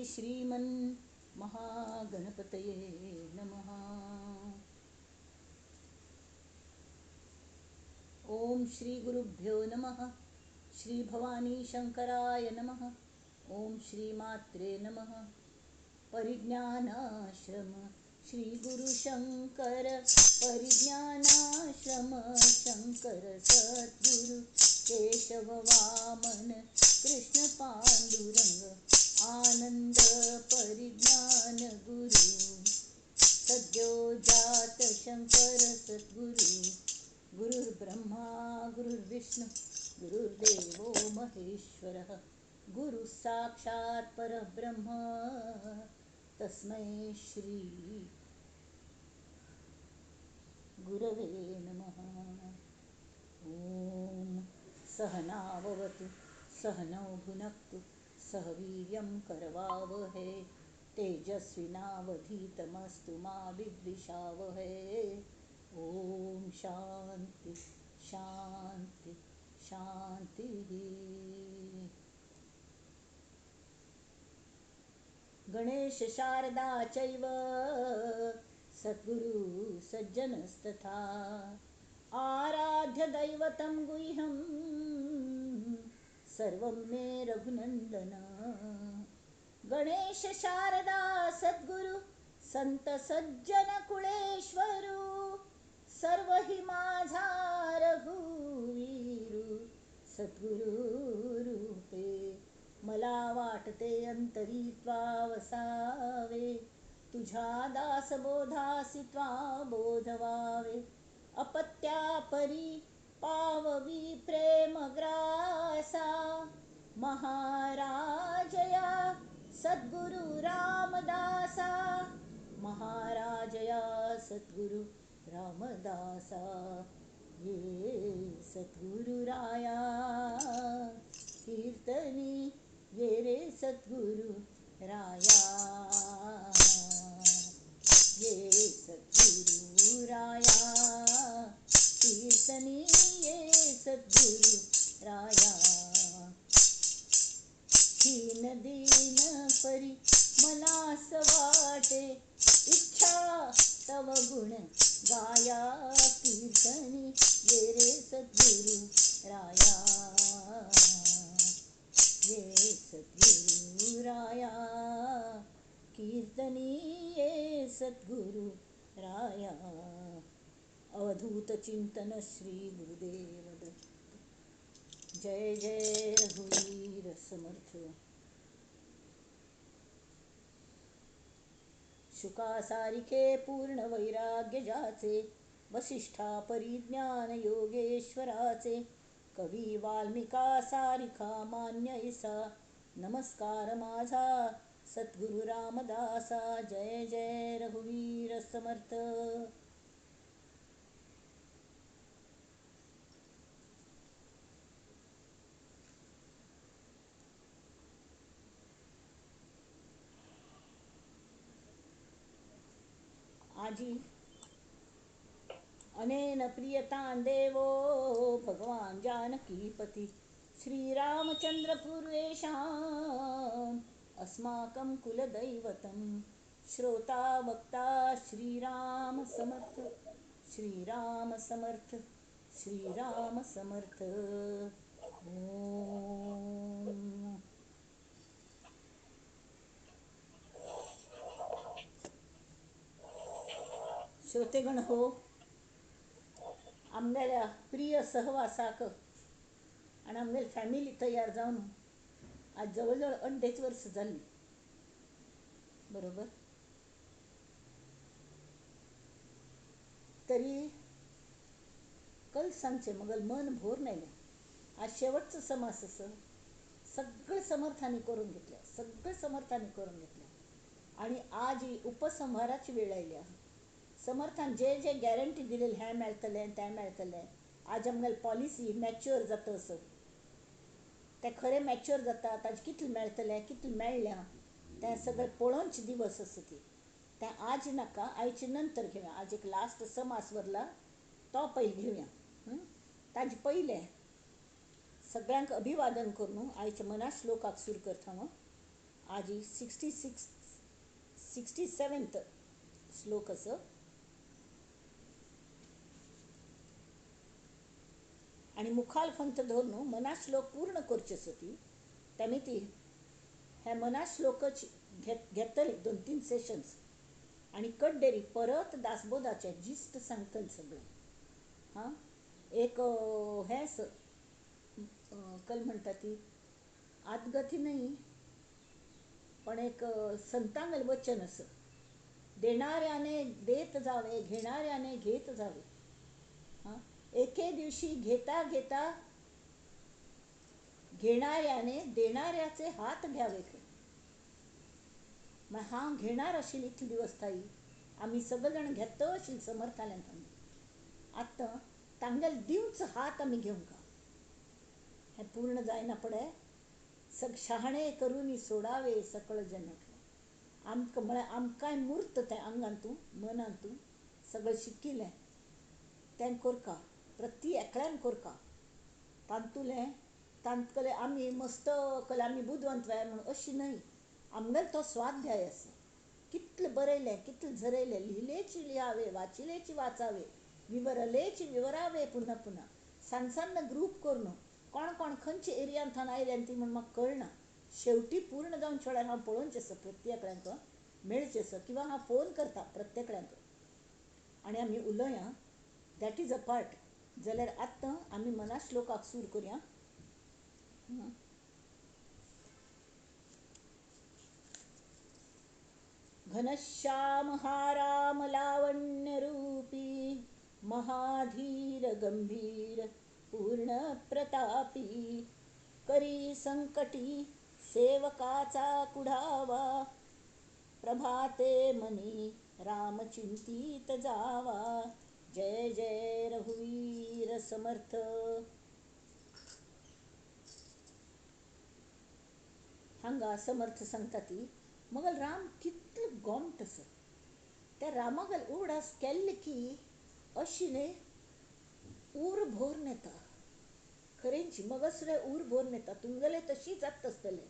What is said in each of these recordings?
श्रीमन् महागणपतये नमः। ओम श्री गुरुभ्यो नमः। श्री भवानी शंकराय नमः। ओम श्री मात्रे नमः। परिज्ञानाश्रम श्री गुरु शंकर परिज्ञानाश्रम शंकर सद्गुरु केशव वामन कृष्ण पांडुरंग आनंद परिज्ञान गुरु सद्यो जात शंकर सद्गुरु गुरुर्ब्रह्मा गुरुर्विष्णु गुरुर्देवो महेश्वरः गुरु साक्षात् परब्रह्म तस्मै श्री गुरवे नमः। ओम सहनाववतु सहनौ भुनक्तु सह वीर्यं करवावहै तेजस्विनावधीतमस्तु मा विद्विषावहै। ओम शांति शांति शांतिः। गणेश शारदा चैव सद्गुरु सज्जनस्तथा आराध्य दैवतं गुह्यं सर्वं मे रघुनंदन। गणेश शारदा सद्गुरु संत सज्जन कुळेश्वरू सर्व हि माझा रघुवीरू सद्गुरु रूपे मला वाटते अंतरी त्वा वसावे तुझ्या दासबोधासी त्वा बोधवावे अपत्यापरी पाववी प्रेमग्रासा महाराजया सद्गुरु रामदासा महाराजया सद्गुरु रामदासा ये सद्गुरु राया कीर्तनी ये रे सद्गुरु राया ये सद्गुरु राया कीर्तनी ये सद्गुरु राया दीन दीन परी मनास वाटे इच्छा तव गुण गाया कीर्तनी ये रे सद्गुरु राया ये सद्गुरु राया कीर्तनी ये सद्गुरु राया। अवधूत चिंतन श्री गुरुदेव दत्त। जय जय रघुवीर समर्थ। शुकासारिखे पूर्ण वैराग्य जाचे वसिष्ठा परिज्ञान योगेश्वराचे कवी वाल्मिका सारिखा मान्य ईसा नमस्कार माझा सद्गुरु रामदासा। जय जय रघुवीर समर्थ। आजी अनेन प्रियतां देवो भगवान जानकीपति श्रीरामचंद्र पूर्वेशाम् अस्माकं कुलदैवतं श्रोता वक्ता श्रीराम समर्थ श्रीराम समर्थ श्रीराम समर्थ। ओम श्रोतेगण हो, आमच्या प्रिय सहवासाक आणि आमच्या फॅमिली तयार जाऊन आज जवळजवळ 2.5 वर्ष झाली बरोबर. तरी कल सांगचे मगल मन भोर नाही. आज शेवटचं समास असं सगळं समर्थाने करून घेतलं, सगळं समर्थाने करून घेतलं आणि आज ही उपसंहाराची वेळ आयली आहे. समर्थान जे जे गॅरंटी दिलेली ह्या मेळतलें त्या मेळतलें आज आमगेली पॉलिसी मॅच्युअर जाता असो ते खरें मॅच्युअर जाता ताजें कितलें मेळतलें कितलें मेळ्ळां तें सगळें पळोवनचे दिवस आसा ती तें आज नाका आयचे नंतर घेवया. आज एक लास्ट समास वरला तो पयलीं घेवया. ताजे पयलें सगळ्यांक अभिवादन करून आयच्या मना श्लोकाक सुरू करता. आजी 67th श्लोक असं. आणि मुखाल फंत धोरणू मना श्लोक पूर्ण करचे सती त्याने ती ह्या मना श्लोकच घेतली 2-3 सेशन्स आणि कड्डेरी परत दासबोधाच्या जिस्ट सांगतल सगळं. हां एक हे कल म्हणतात ती आतगती नाही पण एक संतांगल वचन असं. देणाऱ्याने देत जावे, घेणाऱ्याने घेत जावे. हां एके दिवशी घेता घेता घेणाऱ्याने देणाऱ्याचे हात घ्यावे. मग हा घेणार असेल इथली दिवस थाई आम्ही सगळेजण घेतो असेल समर्थाल्यांत आम्ही आता तांगल दिवच हात आम्ही घेऊन का हे पूर्ण जायना पडे. शहाणे करून सोडावे सकळ जनक आमकाय मूर्त ते अंगांतू मनांतू सगळं शिकिले त्यां कोरका प्रति एकल्यान कोरका तांतुले तांतकले आम्ही मस्त कले आम्ही बुद्धवंत व्हाय म्हणून अशी नाही. आमगेल तो स्वाध्याय असं कितलं बरयलें कितलं झरयलें लिहिलेची लिहावे वाचिलेची वाचावे विवरलेची विवरावे पुन्हा पुन्हा. सान्न ग्रुप करून कोण कोण खंयच्या एरियांतल्यान आयल्यान ती म्हणून म्हाका कळना. शेवटी पूर्ण जावन छोड्यान हांव पळोवचें आसा प्रत्येकल्यांक मेळचें आसा किंवा हांव फोन करता प्रत्येकल्यांक आनी आमी उलोवया. That is a part. जाल्यार आतां आमी मना श्लोकाक सूर करुया. घनश्याम हा राम लावण्य रूपी महाधीर गंभीर पूर्ण प्रतापी करी संकटी सेवकाचा कुढावा प्रभाते मनी राम चिंतित जावा. जय जय रघुवीर समर्थ. हांगा समर्थ सांगता ती मगल राम कितलं गोमट आसा. त्या रामागल उगडास केल्ले की अशिने ऊर भोर नेता खरेंची मग सुद्धा ऊर भोर नेता तुमगेले तशी जात आसतले.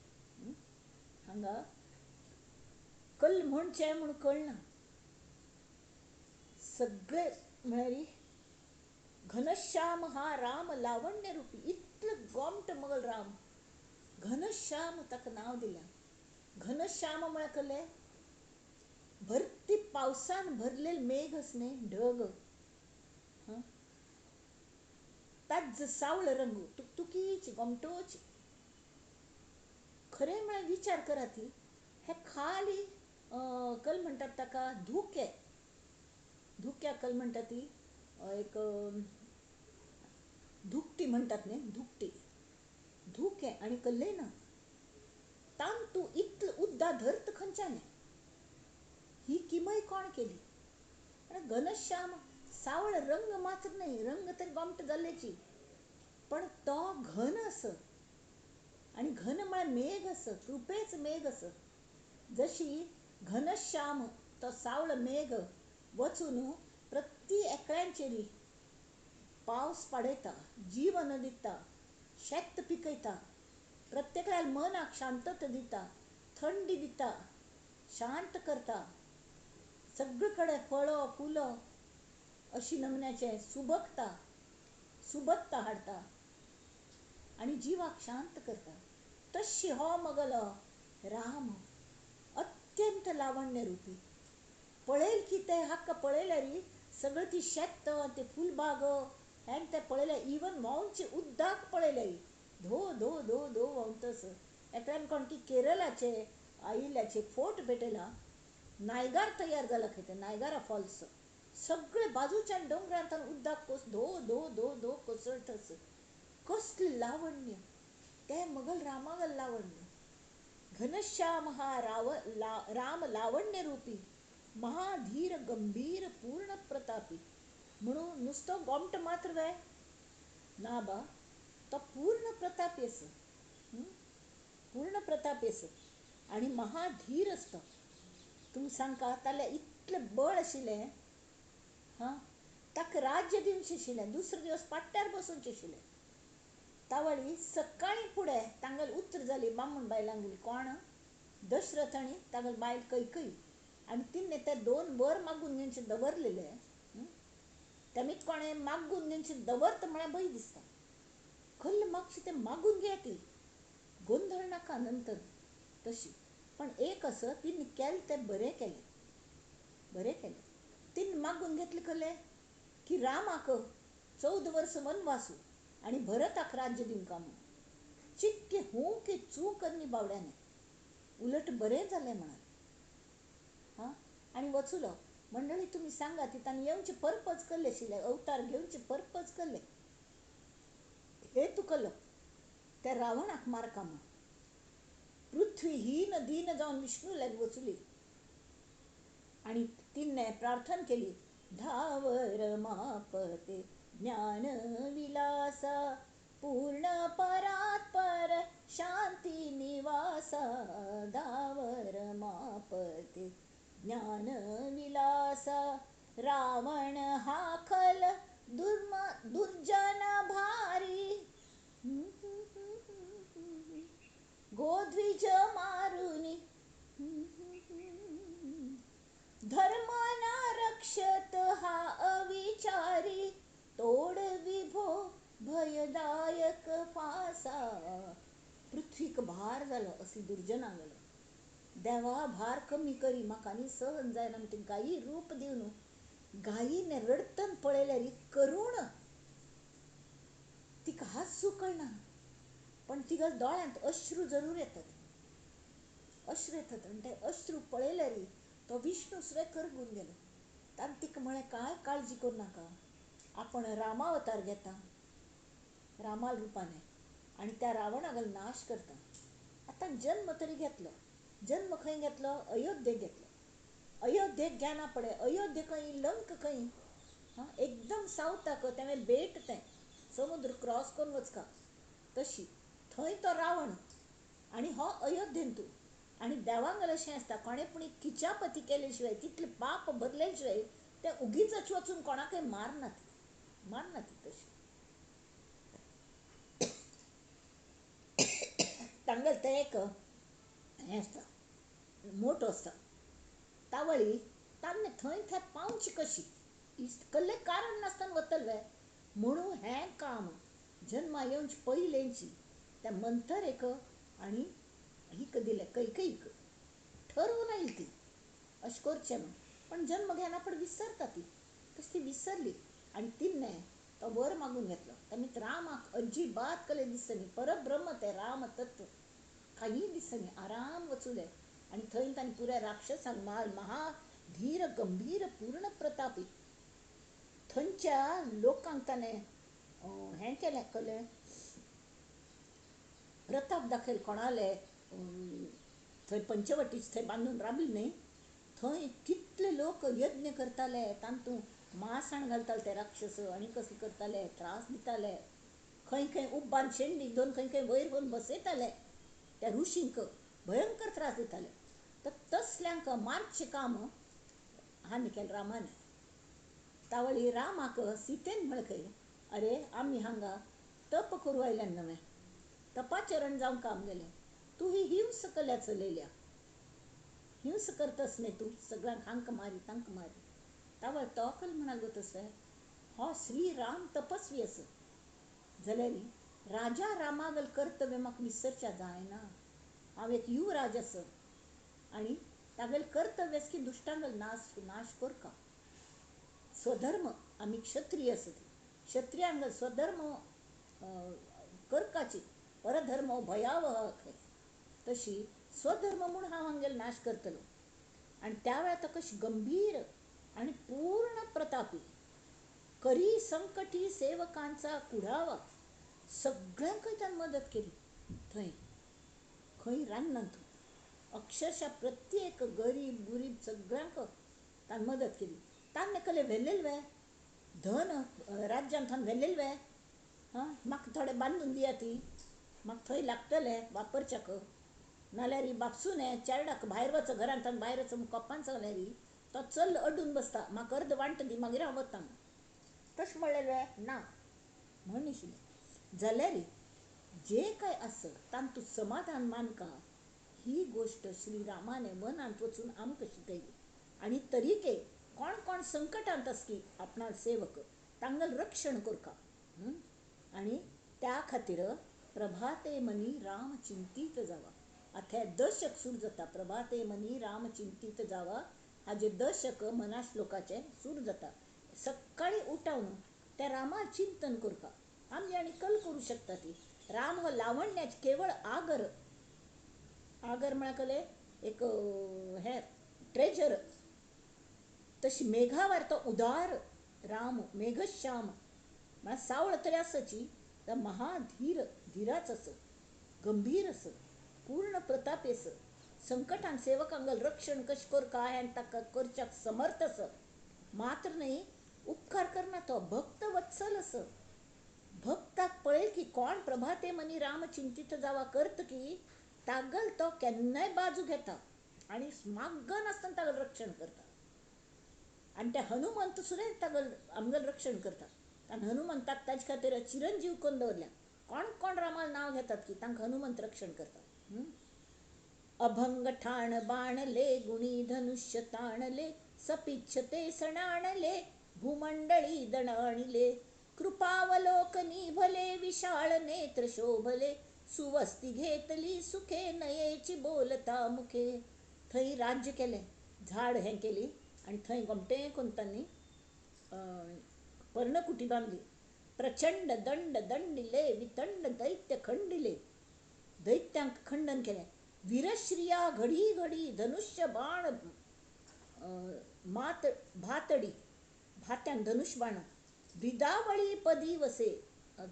हांगा कल म्हणचे म्हूण कळना सगळे म्हळ्यार घनश्याम हा राम लावण्य रूपी इतलं गोमट मगल राम. घनश्याम ताका नाव दिलें. घनश्याम म्हळ्यार कळ्ळें भरती पावसान भरलेले मेघ असणे ढग ताज सावळ रंग तुकतुकीची गोमटोची. खरें म्हळ्यार विचार करा ती हे खाली कल म्हणटात ताका धुक्या कल म्हणटा ती एक धुकटी म्हणटात न्ही धुकटी धुके आनी कल्ले ना तांतू इतलं उद्दा धरत खंयच्याने ही किमय कोण केली. घनश्याम सावळ रंग मात्र नाही रंग तर गोमट जाल्लेची पण तो घन असं आणि घन म्हळ्यार मेघ असं कृपेच मेघ असं. जशी घनश्याम तो सावळ मेघ वचून प्रति एकल्यांचेरी पावस पाडयता जीवन दिता शेत पिकयता प्रत्येकाला मनाक शांतता दिता थंडी दिता शांत करता सगळे कडेन फळं फुलं अशी नमन्याचे सुबत्ता हाडता आणि जीवाक शांत करता. तशी हो मगल राम अत्यंत लावण्य रूपी. पळयल की ते हक्क पळयल्यार सगळं ती शेत ते फुलबाग हें ते पळयलें इवन व्हांवचे उद्दाक पळयलें धो धो धो धो व्हांवतस. एकल्यान कोण की केरळाचे आयिल्ल्याचे फोर्ट भेटयला नायगार तयार जाला खंय ते नायगारा फॉल्स सगळे बाजूच्या डोंगरांतल्यान उद्दाक धो धो धो धो कोसळटस. कसले लावण्य ते मगल रामागल लावण्य. घनश्याम हा राम लावण्य रूपी महाधीर गंभीर पूर्ण प्रतापी. म्हणून नुसतो गोमट मात्र वे ना बा तो पूर्ण प्रतापी आसा पूर्ण प्रतापी आसा आनी महाधीर आसता. तुम सांगता ताल्या इतलें बळ आशिल्लें ताका राज्य दिवचें आशिल्लें दुसरे दिवस पाट्ट्यार बसूंचें आशिल्लें. तावळी सकाळीं फुडें तांगेल उतर जाली बामण बायलांगेली कोण दशरथ आणि तागल बायल कैकई आणि तिने ते 2 वर मागून घेवचे दवरलेले. तेमीत कोणे मागून घेवचे दवरत म्हळ्यार भंय दिसता. खल्ल मागची ते मागून घेयाती, गोंधळ नाका नंतर तशी. पण एक असं तिने केलें ते बरें केलें. तिने मागून घेतले खले की रामाक 14 वर्स वनवासू आणि भरताक राज्य दिवंक म्हणून. चिक्के हूं की चू करनी बावड्याने, उलट बरें जालें म्हणाल. हां, आणि वचुलो मंडळी तुम्ही सांगा ती ताणी येवचे पर्पज कसले आशिल्ले, अवतार घेवचे पर्पज कसले. हे तुकलो त्या रावणाक मारका म्हण. पृथ्वी हीन दीन जावन विष्णू लागीं वचुली आणि तिने प्रार्थना केली, धावर मापते ज्ञान विलासा, पूर्ण परात्पर शांती निवासा. धावर मापते ज्ञान विलासा, रावण हाकल दुर्जन भारी. गोध्विज मारुनी धर्म न रक्षत हा अविचारी, तोड विभो भयदायक फासा. पृथ्वीक भार झालं अशी दुर्जना गेलं. देवा भार कमी करी, म्हाका आनी सहन जायना म्हणून गायी रूप दिवन गायीने रडतन पळयल्यार करूण तिका हांसूं कळना. पण तिका दोळ्यांत अश्रू जरूर येतात. आणि ते अश्रू पळयल्यार तो विष्णू सुद्दां करगून गेलो. ताणें तिका म्हळें, कांय काळजी करूं नाका, आपण रामावतार घेता रामाल रुपाने आणि त्या रावणागल नाश करता. आतां जन्म तरी घेतलो. जन्म खंय घेतलो? अयोध्येक घेतलो. अयोध्येक घेना पडे. अयोध्ये खंय, लंक खंय. एकदम सावताक तें बेट, तें समुद्र क्रॉस करून वचका तशी. थंय तो रावण आणि हो अयोध्येन तूं. आणि देवांगल अशें आसता, कोणें पुणी किचापती केले शिवाय, तितले पाप भरले शिवाय ते उगीच वचून कोणाकय मारना ती तशी. तांगेल ते एक हें आसता, मोठ आसता तावळी. तान्ने थंय पावची कशी, कसलें कारण नासतना वतले म्हणून हें काम जन्मा येवचे पयलेंची त्या मंथरेक आनी हिक दिलें, कैकईक ठरवून आयली ती अशें करचें म्हण. पण जन्म घेना पण विसरता ती. तशी ती विसरली आणि तिने तो वर मागून घेतलो. तेमीत रामाक अजिबात कले दिसनी. परब्रह्म ते राम तत्व काही दिसनी. आराम वचुले आणि थंय ताणी पुऱ्या राक्षसांक महाधीर गंभीर पूर्ण प्रतापी थंयच्या लोकांक ताणें हें केलें, कलें प्रताप दाखयल. कोणाले थंय पंचवटीच थंय बांदून राबली न्ही, थंय कितले लोक यज्ञ करताले, तांतूं मासाण घालताले ते राक्षस आनी कसले करताले, त्रास दिताले. खंय खंय उब्बान शेंडीक दोन खंय खंय वयर घेवन बसयताले. त्या ऋषींक भयंकर त्रास दिताले. तर तसल्यांक मारचें काम हांणी केलें रामाने. तावळी रामाक सीतेन म्हळें खंय, अरे आमी हांगा तप करूं आयल्यान नवे, तपाचरण जावंक आमगेलें. तूं ही हिंस कल्या चलयल्या, हिंस करतस न्ही तूं, सगळ्यांक हांक मारी तांक मारी. तावळ तो कल म्हणालो तसं, हो श्रीराम तपस्वी आसा जाल्यार राजा रामागल कर्तव्य म्हाका विसरचें जायना. हांव एक युवराज आसा आनी तागेलें कर्तव्य आसा की दुश्टांगल नाश करका. स्वधर्म, आमी क्षत्रिय आसा ती, क्षत्रियांगल स्वधर्म करपाची. परधर्म भयावह खंय. तशी स्वधर्म म्हूण हांव हांगेलो नाश करतलो. आणि त्या वेळार तो कशी गंभीर आणि पूर्ण प्रतापी, करी संकटी सेवकांचा कुढावा. सगळ्यांकय ताणें मदत केली. थंय खंय रान्ना तूं, अक्षरशः प्रत्येक गरीब गुरीब सगळ्यांक ताणें मदत केली. तान्ने कले व्हेल्लेले वे धन राज्यान थान व्हेल्लेले वे. म्हाका थोडे बांदून दिया ती, म्हाका थंय लागतलें वापरच्याक. नाल्यार बापसून चेरडाक भायर वच, घरांतल्यान भायर वच म्हूण कोपान सांगल्यार तो चल अड्डून बसता, म्हाका अर्द वांटो दी मागीर हांव वता. तशें म्हणलेलें ना म्हणनाशिल्लें. जाल्यार जें कांय आसा तांतूं समाधान मानका ही गोष्ट श्रीरामाने मनात वचून आमकशी केली. आणि तरीके कोण कोण संकटांत की आपणाल सेवक तांगल रक्षण करका. आणि त्या खातीर प्रभाते मनी राम चिंतीत जावा. आता दशक सूर जाता. प्रभाते मनी राम चिंतीत जावा हाजे दशक मना श्लोकाचे सूर जाता. सकाळी उठावन त्या रामा चिंतन करका. आमी आणि कल करू शकता ती राम हो लावण्याचे केवळ आगर आगर म्हळ्याकले एक हे ट्रेजर. तशी मेघावर तो उदार राम मेघश्याम म्हळ्यार सावळ तरी आसची तर महाधीर धीराच अस गंभीर अस पूर्ण प्रतापी अस संकटान सेवकांगल रक्षण कश करका हे ताका करच्याक समर्थ अस. मात्र नाही उपकार करना तो भक्त वत्सल अस. भक्ताक पळय की कोण प्रभाते मनी राम चिंतित जावा करत की तागल तो केन्नाय बाजू घेता आणि मागन आसतना तागल रक्षण करता. आणि त्या हनुमंत सुद्धा तागल आमगल रक्षण करता. कारण हनुमंताक ताजे खातीर चिरंजीव करून दवरल्या. कोण कोण रामाल नाव घेतात की तांकां हनुमंत रक्षण करता. अभंग ठाण बाणले गुणी धनुष्य ताणले सपिच्छते सणाणले भूमंडळी दणाणिले कृपावलोकनी भले विशाळ नेत्र शोभले सुवस्ती घेतली सुखे नयेची बोलता मुखे. थंय राज्य केले झाड हे केली आणि थंय गोमटे करून तांणी पर्णकुटी बांधली. प्रचंड दंड दंडिले वितंड दैत्य खंडिले. दैत्यांक खंडन केले. वीरश्रिया घडी घडी धनुष्य बाण मात भातडी भात्यान धनुष बाण भिदावळी पदी वसे.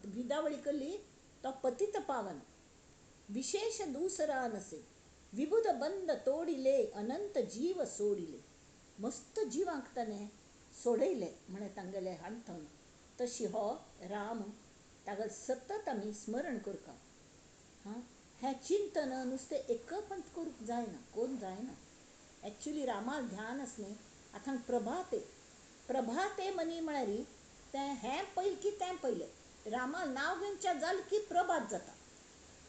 भिदावळी कल्ली तो पतित पावन विशेष दूसरा नसे विबुध बंद तोडिले अनंत जीव सोडिले. मस्त जीवांक ताणे सोडयले म्हणे तांगेले हांथन. तशी हो राम तागल सतत आमी स्मरण करता. हें चिंतन नुसतें एक पंत करूंक जायना कोण जायना. एक्चुली रामाल ध्यान आसलें. आतां प्रभाते प्रभाते मनी म्हळ्यार तें हें पयलें की तें पयलें रामाल नांव घेवचें जालें की प्रभात जाता.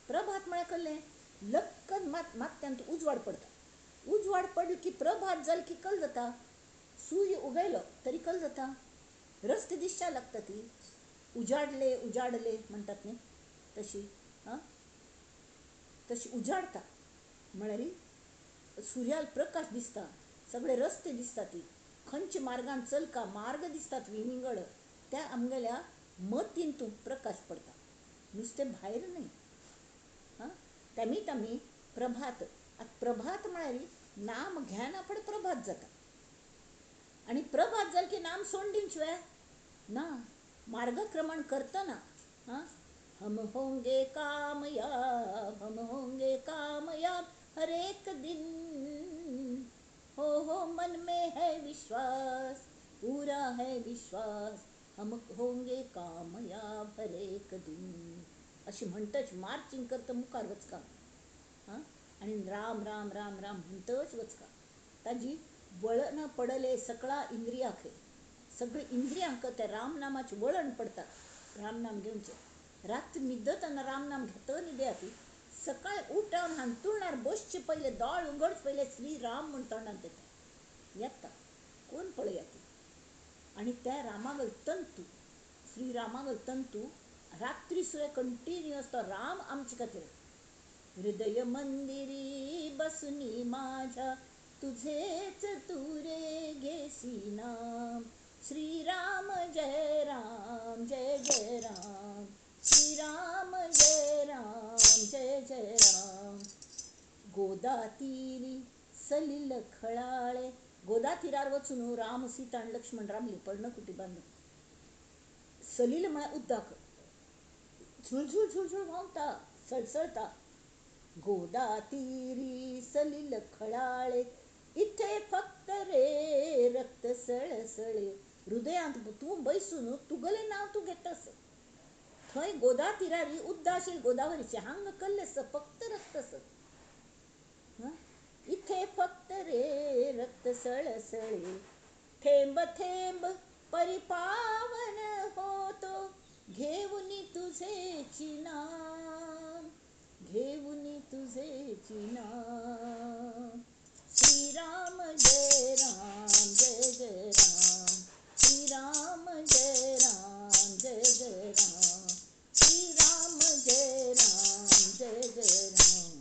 प्रभात म्हळ्यार कहलें लक्कन मात्यान उजवाड पडता. उजवाड पडलो की प्रभात जालें की कल जाता. सूर्य उगयलो तरी कल जाता. रस्ते दिसच्या लागता ती उजाडले उजाडले म्हणटात न्ही तशी तशी उजाडता म्हळ्यार सूर्याल प्रकाश दिसता. सगळे रस्ते दिसता ती खंयचे मार्गान चलका मार्ग दिसतात विंगड त्या आमगेल्या मतींतून प्रकाश पडता नुसतें भायर न्ही. तेमीत आमी प्रभात प्रभात म्हळ्यार नाम घेना पण प्रभात जाता. आणि प्रभात जाल की नाम सोडून दिवचें ना. मार्गक्रमण करतना हम होंगे कामयाब हम होंगे कामयाब हर एक दिन हो मन में है विश्वास पूरा है विश्वास हम होंगे कामयाब हर एक दिन अशी म्हणटच मार्चिंग करता मुखार वचका. आणि राम राम राम राम म्हणटच वचका. ताजी वळण पडले सकळा इंद्रियाक सगळे इंद्रियांक त्या रामनामाचे वळण पडता. रामनाम घेवचें रात्री न्हिदतना रामनाम घेत न्हिदया ती सकाळ उठून हांतरुणार बसचे पहिले दोळ उगडच पहिले श्री राम म्हूण तोंडांत येता कोण पळया ती. आणि त्या रामागल तंतू श्रीरामागल तंतू रात्री सुद्धा कंटिन्युअस तो राम आमचे खातीर. हृदय मंदिरी बसुनी माझ्या तुझेच तुरे घेसी नाम श्रीराम जय राम जय जय राम श्रीराम जय राम जय जय राम. गोदा तीरी सलिल खळाळे गोदा तीरार वचून राम सीता आणि लक्ष्मण रामली पर्णकुटी बांधून. सलिल म्हळ्यार उदक झुळझुळ झुळझुळ व्हांवता सळसळता. गोदा तीरी सलिल खळाळे इथे फक्त रे रक्त सळसळे. हृदयांत तूं बैसून तुगले नाव तूं घेतस. थंय गोदा तीरारी उद्दाशील गोदावरीचे हांग कल्लेस फक्त रक्तस. इथे फक्त रे रक्त सळसळे थेंब थेंब परिपावन होतो घेऊनी तुझेची नाम घेऊनी तुझेची ना. श्रीराम जय राम जय जय राम. श्रीराम जय राम जय जय राम. श्रीराम जय राम जय जय राम.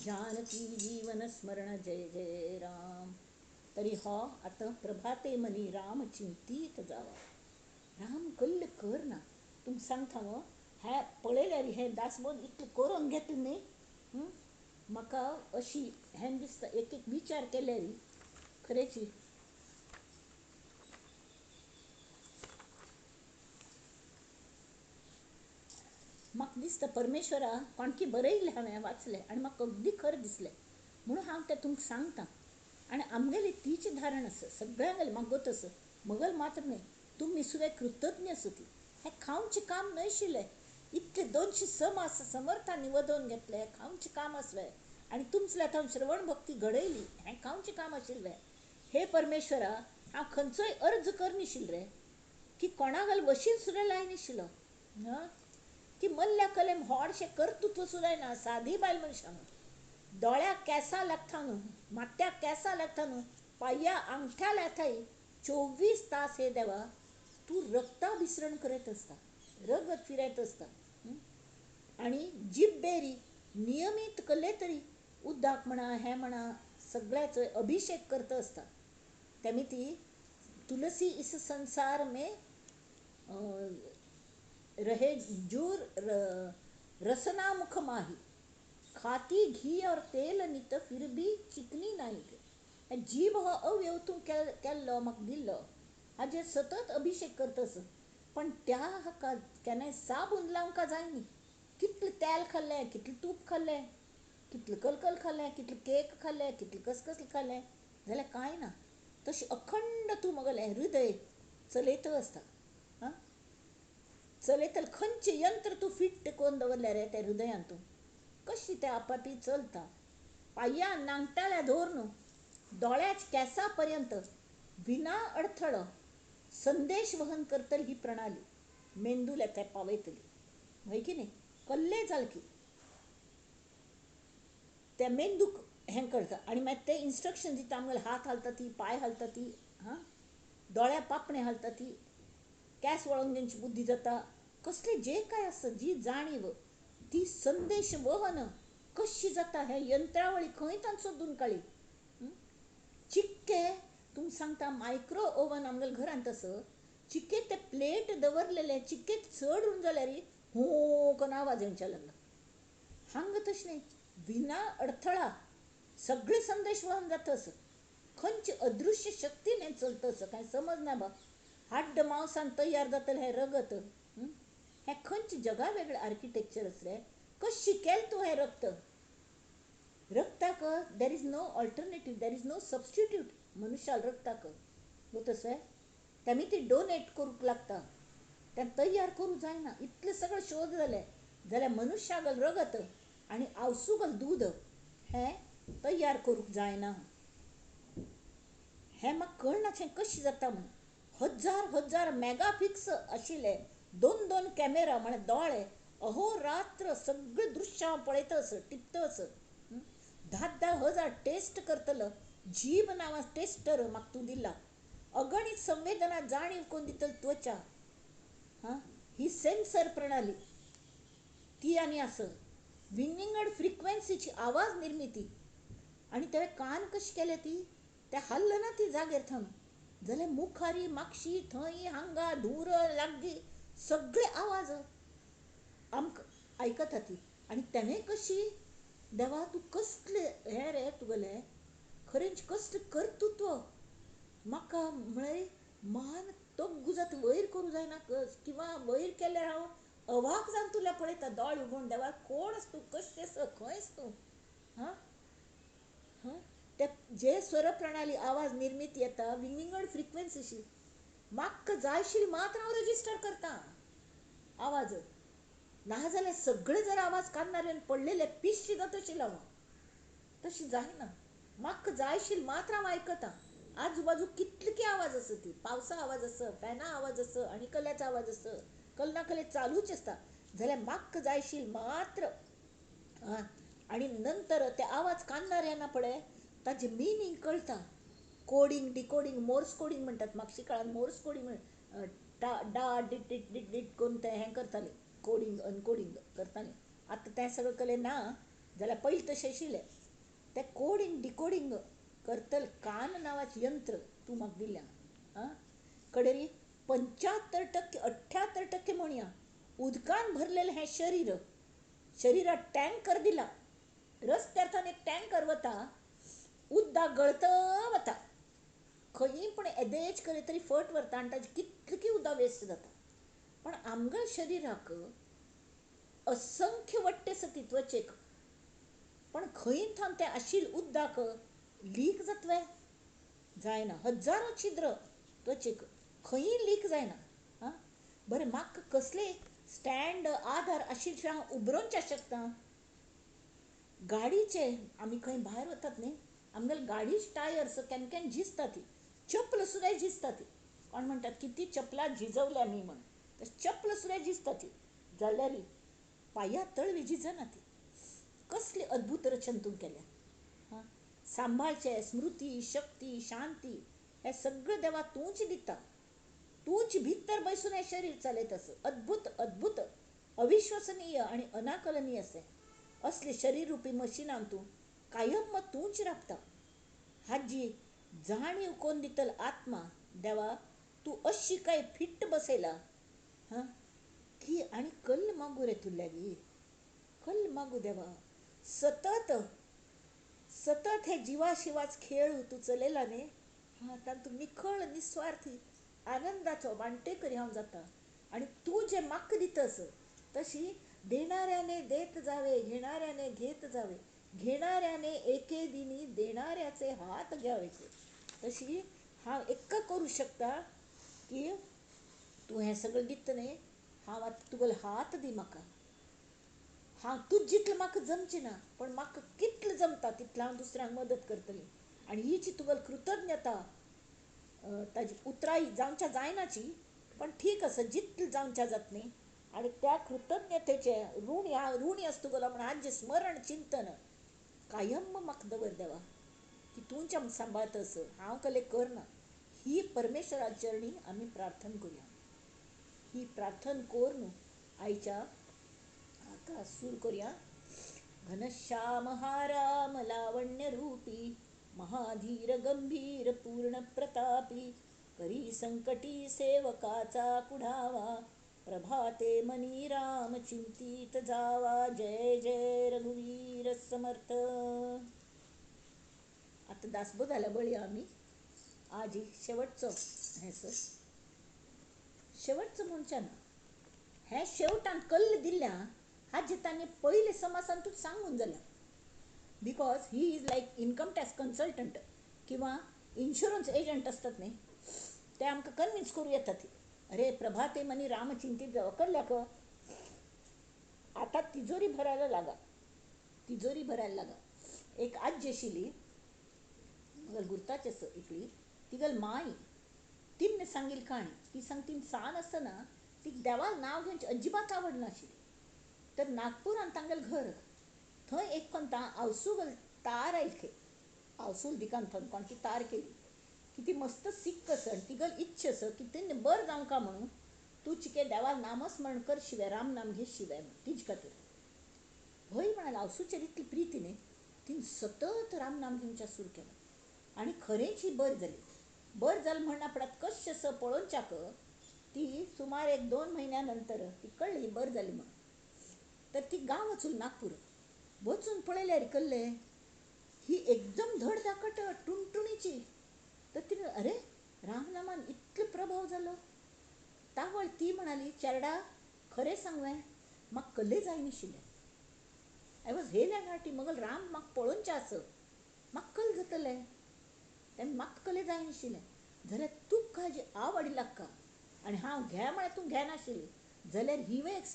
जानकी जीवन स्मरण जय जय राम. तरी हो आता प्रभाते मनी राम चिंतीत जावा. राम कल्ल कर ना. तुम सांगता मग ह्या पळयल्यार हे दासबोध इतलें करून घेतलें न्ही. म्हाका अशी हें दिसता एक एक विचार केल्यार खरेची म्हाका दिसता परमेश्वरा कोणकी बरयलें हांवें वाचलें आनी म्हाका अगदी खरें दिसलें म्हणून हांव तें तुमकां सांगता. आनी आमगेली तीच धारण आसा सगळ्यांगेली म्हाका गोत मगल मात्र न्ही. तुमी सुद्दां कृतज्ञ ती हें खावचें काम न्हयशिल्लें. इतले 206 समर्थांनी वदोवन घेतले खावचें काम आसलें आनी तुमचें हांव श्रवण भक्ती घडयली हें खावचें काम आशिल्लें. हे परमेश्वरा हांव खंयचोय अर्ज करनाशिल्लें रे की कोणागेल वशील सुद्दां लायनाशिल्लो की मल्ल्या कले व्हडशें कर्तृत्व सुद्दां ना. सादी बायल मनशां दोळ्याक केंसां लागता न्हू माथ्याक केंसां लागता न्हू पांया अंगठ्या लागताय 24 तास हे देवा तूं रक्ता भिसरण करत आसता रगत फिरयत आसता. आनी जिब्बेरी नियमीत केले तरी उदक म्हणा हें म्हणा सगळ्याचो अभिषेक करता आसता. तेमी ती तुलसी इस संसार में रहे जूर रसना मुख माही खाती घी और तेल नित फिर भी चिकनी नाही. जीभ हो अव्यवतून केल्लो म्हाका दिल्लो हाजेर सतत अभिषेक करतस पण त्या हाका केन्नाय साबून लावंक जायनी. कितलें तेल खाल्लें कितलें तूप खाल्लें कितलें कलकल खाल्लें कितलें केक खाल्लें कितलें कसकसल खाल्लें जाल्यार कांय ना. तशें अखंड तूं मगलें हृदय चलयत आसता. चलयतलें खंयचें यंत्र तूं फिट्ट करून दवरलें रे त्या हृदयांत तूं कशी तें आपापी चलता. पांयां नांगटाल्या धोर न्हू दोळ्याच्या केंसा पर्यंत विना अडथळो संदेश वहन करतली ही प्रणाली मेंदूला ते पावयतली होय की न्ही. कल्ले जाल की त्या मेंदूक हें करता आनी मागीर ते इन्स्ट्रक्शन दिता आमगेले हात हालता ती पांय हालता ती दोळ्या पापणे हालता ती केंस वळोवन तेंची बुद्धी जाता कसलें जें कांय आसता जी जाणीव ती संदेश वहन कशी जाता हें यंत्रावळी खंय तांच सोदून काडी. चिक्के तुम सांगता मायक्रो ओवन आमगेल्या घरांत आसा चिक्के ते प्लेट दवरलेले चिक्के चड उरून जाल्यार हू करून आवाज येवंक लागला. हांगा तशें न्ही विना अडथळा सगळे संदेश वहन जातस खंयची अदृश्य शक्तीन हें चलतस कांय समजना बा. हाड्ड मांसान तयार जातलें हें रगत हें खंयचें जगा वेगळें आर्किटेक्चर रे. कशी केलें तूं हें रक्ताक there is no alternative there is no substitute मनुश्याल रक्ताक गोतस तेमी ती डोनेट करूंक लागता तें तयार करूं जायना. इतलें सगळें शोध जालें जाल्यार मनुश्यागल रगत आनी आवसूगल दूद हें तयार करूंक जायना. हें म्हाका कळनाशें कशें जाता म्हूण. 1000 मेगापिक्स आशिल्ले 2 कॅमेरा म्हण दोळे अहोरात्र सगळें दृश्य हांव पळयतस टिपतस. 10,000 टेस्ट करतलो जीभ नांवां टेस्टर म्हाका तूं दिला. अगणित संवेदना जाणीव करून दितली त्वचा ही सेन्सर प्रणाली ती आनी आस विंगिंगड फ्रिक्वेन्सीची आवाज निर्मिती आनी ते कान कशें केले ती ते हल्ल ना ती जागेर थांब जाल्यार मुखारी मागशी थंय हांगा धुर लागीं सगळे आवाज आमकां आयकता ती. आनी तेणे कशी देवा तूं कसले हें रे तुगेलें खरेंच कसलें कर्तृत्व म्हाका म्हळ्यार मान तोग्गू जाता वयर करूं जायना किंवा वयर केल्यार हांव अवाक जावन तुला पळयता दोळ उगोवन देवा कोण आस तूं कशें आस खंय तूं ते जे स्वर प्रणाली आवाज निर्मिती येता विंगिंगड फ्रिक्वेन्सीशी म्हाका जाय आशिल्ली मात्र हांव रजिस्टर करता आवाज नाजाल्यार सगळे जर आवाज काडणारे पडलेले पिश्शी जाता आशिल्लो हांव तशी जायना. म्हाका जाय आशिल्ली मात्र हांव आयकतां. आजूबाजू कितले आवाज आसा ती पावसा आवाज आसा फॅना आवाज आसा आनी कल्याचा आवाज आसा कल ना कले चालूच आसता जाल्यार म्हाका जाय आशिल्ली मात्र आणि नंतर ते आवाज काढणाऱ्यांना पडे ताजे मिनींग कळटा. कोडिंग डिकोडिंग मोर्स कोडिंग म्हणटात. मागच्या काळात मोर्स कोडिंग डा डिट डिट डिट डिट करून ते हें करताले, कोडिंग अनकोडिंग करताले. आतां तें सगळें कले ना जाल्यार पयलीं तशें आशिल्लें. तें कोडिंग डिकोडिंग करतले कान नांवाचें यंत्र तूं म्हाका दिल्या आं कडेरी 75% 78% म्हणया उदकान भरलेलें हें शरिराक टँकर दिला. रस्त्यार एक टँकर वता, उदक गळत वता, खंयी पण एदेच करी तरी फट व्हरता आनी ताजें कितलें की उदक वेस्ट जाता. पण आमच्या शरिराक असंख्य वट्टे सती त्वचेक, पण खंय थांब तें आशिल्लें उदक लीक जातलें जायना. हजारो छिद्र त्वचेक खंयी लीक जायना. आं बरें म्हाका कसले स्टँड आधार आशिल्ले हांव उबरोवंक शकता. गाडीचे आमी खंय भायर वतात न्ही, आमगेले गाडीचे टायर्स केन्ना केन्ना झिजता ती, चपल सुद्दां झिजता ती. कोण म्हणटात किती चपलां झिजवल्या मी म्हण, तशें चपल सुद्दां झिजता ती. जाल्यार पांया तळवी झिजना ती. कसली अद्भुत रचना तूं केल्या. हां सांबाळचे स्मृती शक्ती शांती हें सगळें देवा तूंच दिता. तूंच भितर बसून हें शरीर चलयत आस. अद्भुत अद्भुत अविश्वसनीय आनी अनाकलनीय असें असले शरीर रुपी मशिनान तूं कायम तूंच राबता. हाजी जाणीव कोण दितल आत्मा देवा तूं अशी काय फिट्ट बसयला. हां की आनी कल्ल मागू रे तुल्या गी, कल्ल मागू देवा. सतत सतत हे जिवाशिवाच खेळ तूं चलयला न्ही. हां तातूंत निखळ निस्वार्थी आनंदाचो वांटेकरी हांव जाता. आनी तूं जें म्हाका दितस तशी देणाऱ्याने देत जावे, घेणाऱ्याने घेत जावे, घेणाऱ्याने एके दिनी देणाऱ्याचे हात घ्यावे. तशी हांव एक्क करूं शकता की तूं हें सगळें दिता न्ही, हांव आतां तुगेलो हात दी म्हाका. हांव तूं जितलें म्हाका जमचें ना, पण म्हाका कितलें जमता तितलें हांव दुसऱ्यांक मदत करतलें. आनी ही जी तुगेली कृतज्ञता ताजी उतराई जावच्या जायनाची, पण ठीक आसा जितलें जावच्या जाता न्ही. आनी त्या कृतज्ञतेचें ऋणी आसा तुगेलो म्हण हाजें स्मरण चिंतन कायम म्हाका दवर देवा. की तूं जें सांबाळतस हांव कले करना. ही परमेश्वरा चरणी आमी प्रार्थना करुया. ही प्रार्थना करून आयच्या हाका सूर करुया. घनश्याम हाराम लावण्य रूपी महाधीर गंभीर पूर्ण प्रतापी करी संकटी सेवकाचा कुढावा प्रभाते मनी राम चिंतित जावा. जय जय रघुवीर समर्थ. आता दासबोधाला बळया आमी आज शेवटचं हें सर शेवटचं म्हणच्या ना हें शेवटान कल्ल दिल्या हाजे तांणी पयले समासांतूच सांगून जाल्या. Because he is like income tax consultant किंवा इन्शुरन्स एजंट असतात न्ही, ते आमकां कन्विन्स करूं येतात. अरे प्रभाते मनी राम चिंतित जावा कळल्याक आता तिजोरी भरायला लागा, तिजोरी भरायला लागा. एक आजी आशिल्ली मगल गुर्ताचे इकली तिगल माय तिने सांगिल्ली काणी. ती सांगती सान आसतना ती देवाक नांव घेवचें अजिबात आवड नाशिल्ली. तर नागपुरान तांगेलें घर, थंय एक कोण आवसूल तार आयली, आवसूल दिकान थंय कोण ती तार केली की ती मस्त सिक्क आस आनी तिगल इच्छा आस की तिने बरं जावंका म्हणून तूं चिके देवाक नामस्मरण कर शिवाय राम नाम घे शिवाय म्हण तिजे खातीर. हय म्हणाल आवसूचेर इतली प्रिती न्ही, तिने सतत राम नाम घेवचें सुरू केलें. आनी खरेंच ही बरी जाली. बरं जालें म्हणना पडात कशें स पळोवच्याक ती सुमार एक 2 म्हयन्या नंतर ती कळ्ळी बरं जाली म्हणून. तर ती गांव वचून नागपूर वचून पळयल्यार कळ्ळें ही एकदम धडधाकट टुणटुणीची. तर तिने अरे रामनामान इतलो प्रभाव जालो. तावळ ती म्हणाली चेडा खरें सांगलें म्हाका कल्ले जायनाशिल्लें. I was hale and hearty मगल राम म्हाका पळोवचें आस, म्हाका कल्ल जातलें, तेन्ना म्हाका कल्ले जायनाशिल्लें. जाल्यार तुका हाजी आवड लागता आनी हांव घे म्हळ्यार तूं घेनाशिल्ली जाल्यार ही एक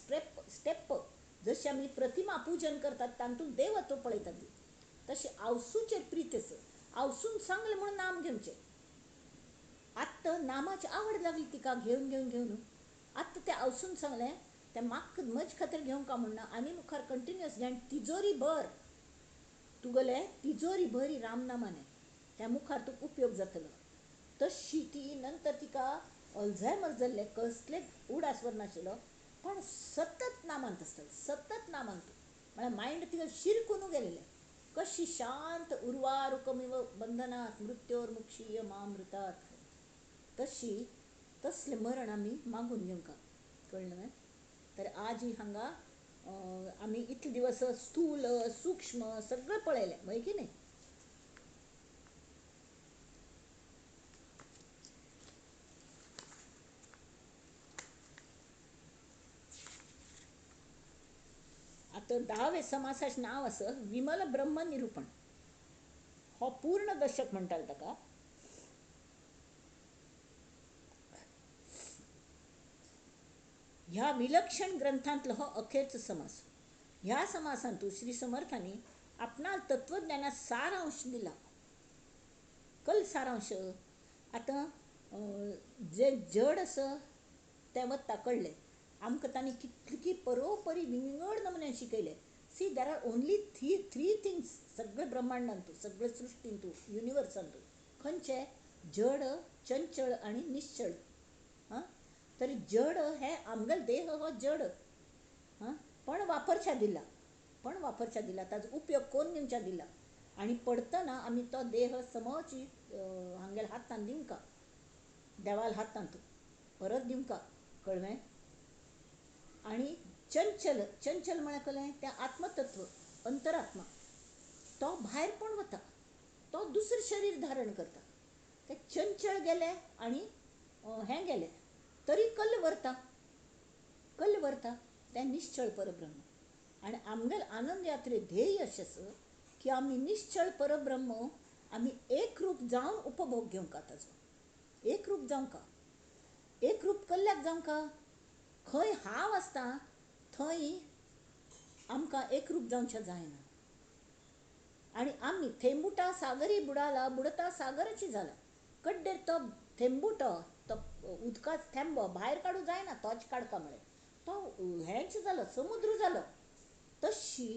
स्टेप जशी आमी प्रतिमा पुजन करतात तातूंत देवत्व पळयतात ती तशी आवसूचेर प्रीत आस. आवसून सांगलें म्हणून नाम घेवचें. आत्तां नामाची आवड लागली तिका घेवन घेवन घेवन आत्तां तें आवसून सांगलें तें म्हाका म्हजे खातीर घेवंका म्हणना आनी मुखार कंटिन्युअस घे आनी तिजोरी भर तुगेले तिजोरी भरी रामनामाने त्या मुखार तुका उपयोग जातलो. तशी ती नंतर तिका अल्झायमर जाल्ले कसले उडासवर नाशिल्लो पण सतत नामांत आसताले, सतत नामांत. म्हळ्यार मायंड तिका शिरकून गेलेले. कशी शांत उर्वारुकमिव बंधनात मृत्योर मुक्षीय मामृतात. तशी तसले मरण आमी मागून घेवंका. कळलं न्हय. तर आज ही हांगा आमी इतले दिवस स्थूल सूक्ष्म सगळं पळयलें, वय की नाही. आता 10वे समासाचें नांव आसा विमल ब्रह्म निरूपण. हो पूर्ण दशक म्हणटाले ताका. ह्या विलक्षण ग्रंथांतलो हो अखेरचो समास. ह्या समासांतू श्री समर्थांनी आपणाल तत्वज्ञानात सारांश दिला. कल सारांश. आतां जे जड आसा तें वता कळ्ळें. आमकां तांणी कितली परोपरी विंगड नमुन्यान शिकयलें. See there are only three things सगळे ब्रह्मांडांतू, सगळे सृश्टींतू, युनिवर्सांतू. खंयचे? जड, चंचळ आनी निश्चळ. हां. तरी जड हे आमगेलो देह हो जड. हां. पण वापरच्या दिला, पण वापरच्या दिला, ताजो उपयोग कोण घेवच्या दिला. आनी पडतना आमी तो देह समची हांगेल्या हातान दिवंका, देवाल हातांत परत दिवंका. कळ्ळें. आनी चंचल, चंचल म्हळ्यार कळ्ळें तें आत्मतत्व, अंतरात्मा. तो भायर पण वता, तो दुसरें शरीर धारण करता. ते चंचळ गेले आनी हें गेलें तरी कल्ल व्हरता, कल्ल व्हरता तें निश्चळ परब्रह्म. आनी आमगेले आनंद यात्रे ध्येय अशें आसा की आमी निश्चळ परब्रह्म आमी एक रूप जावन उपभोग घेवंका ताजो. एक रूप जावंका. एक रूप कल्ल्याक जावंका? खंय हांव आसता थंय आमकां एक रूप जावचें जायना. आनी आमी थेंबुटा सागरी बुडाला, बुडता सागराची जाला. कड्डेर तो थेंबुटो, तो उदकाचो थेंबो भायर काडूं जायना तोच काडका म्हळ्यार. तो हेंच जालो, समुद्र जालो. तशी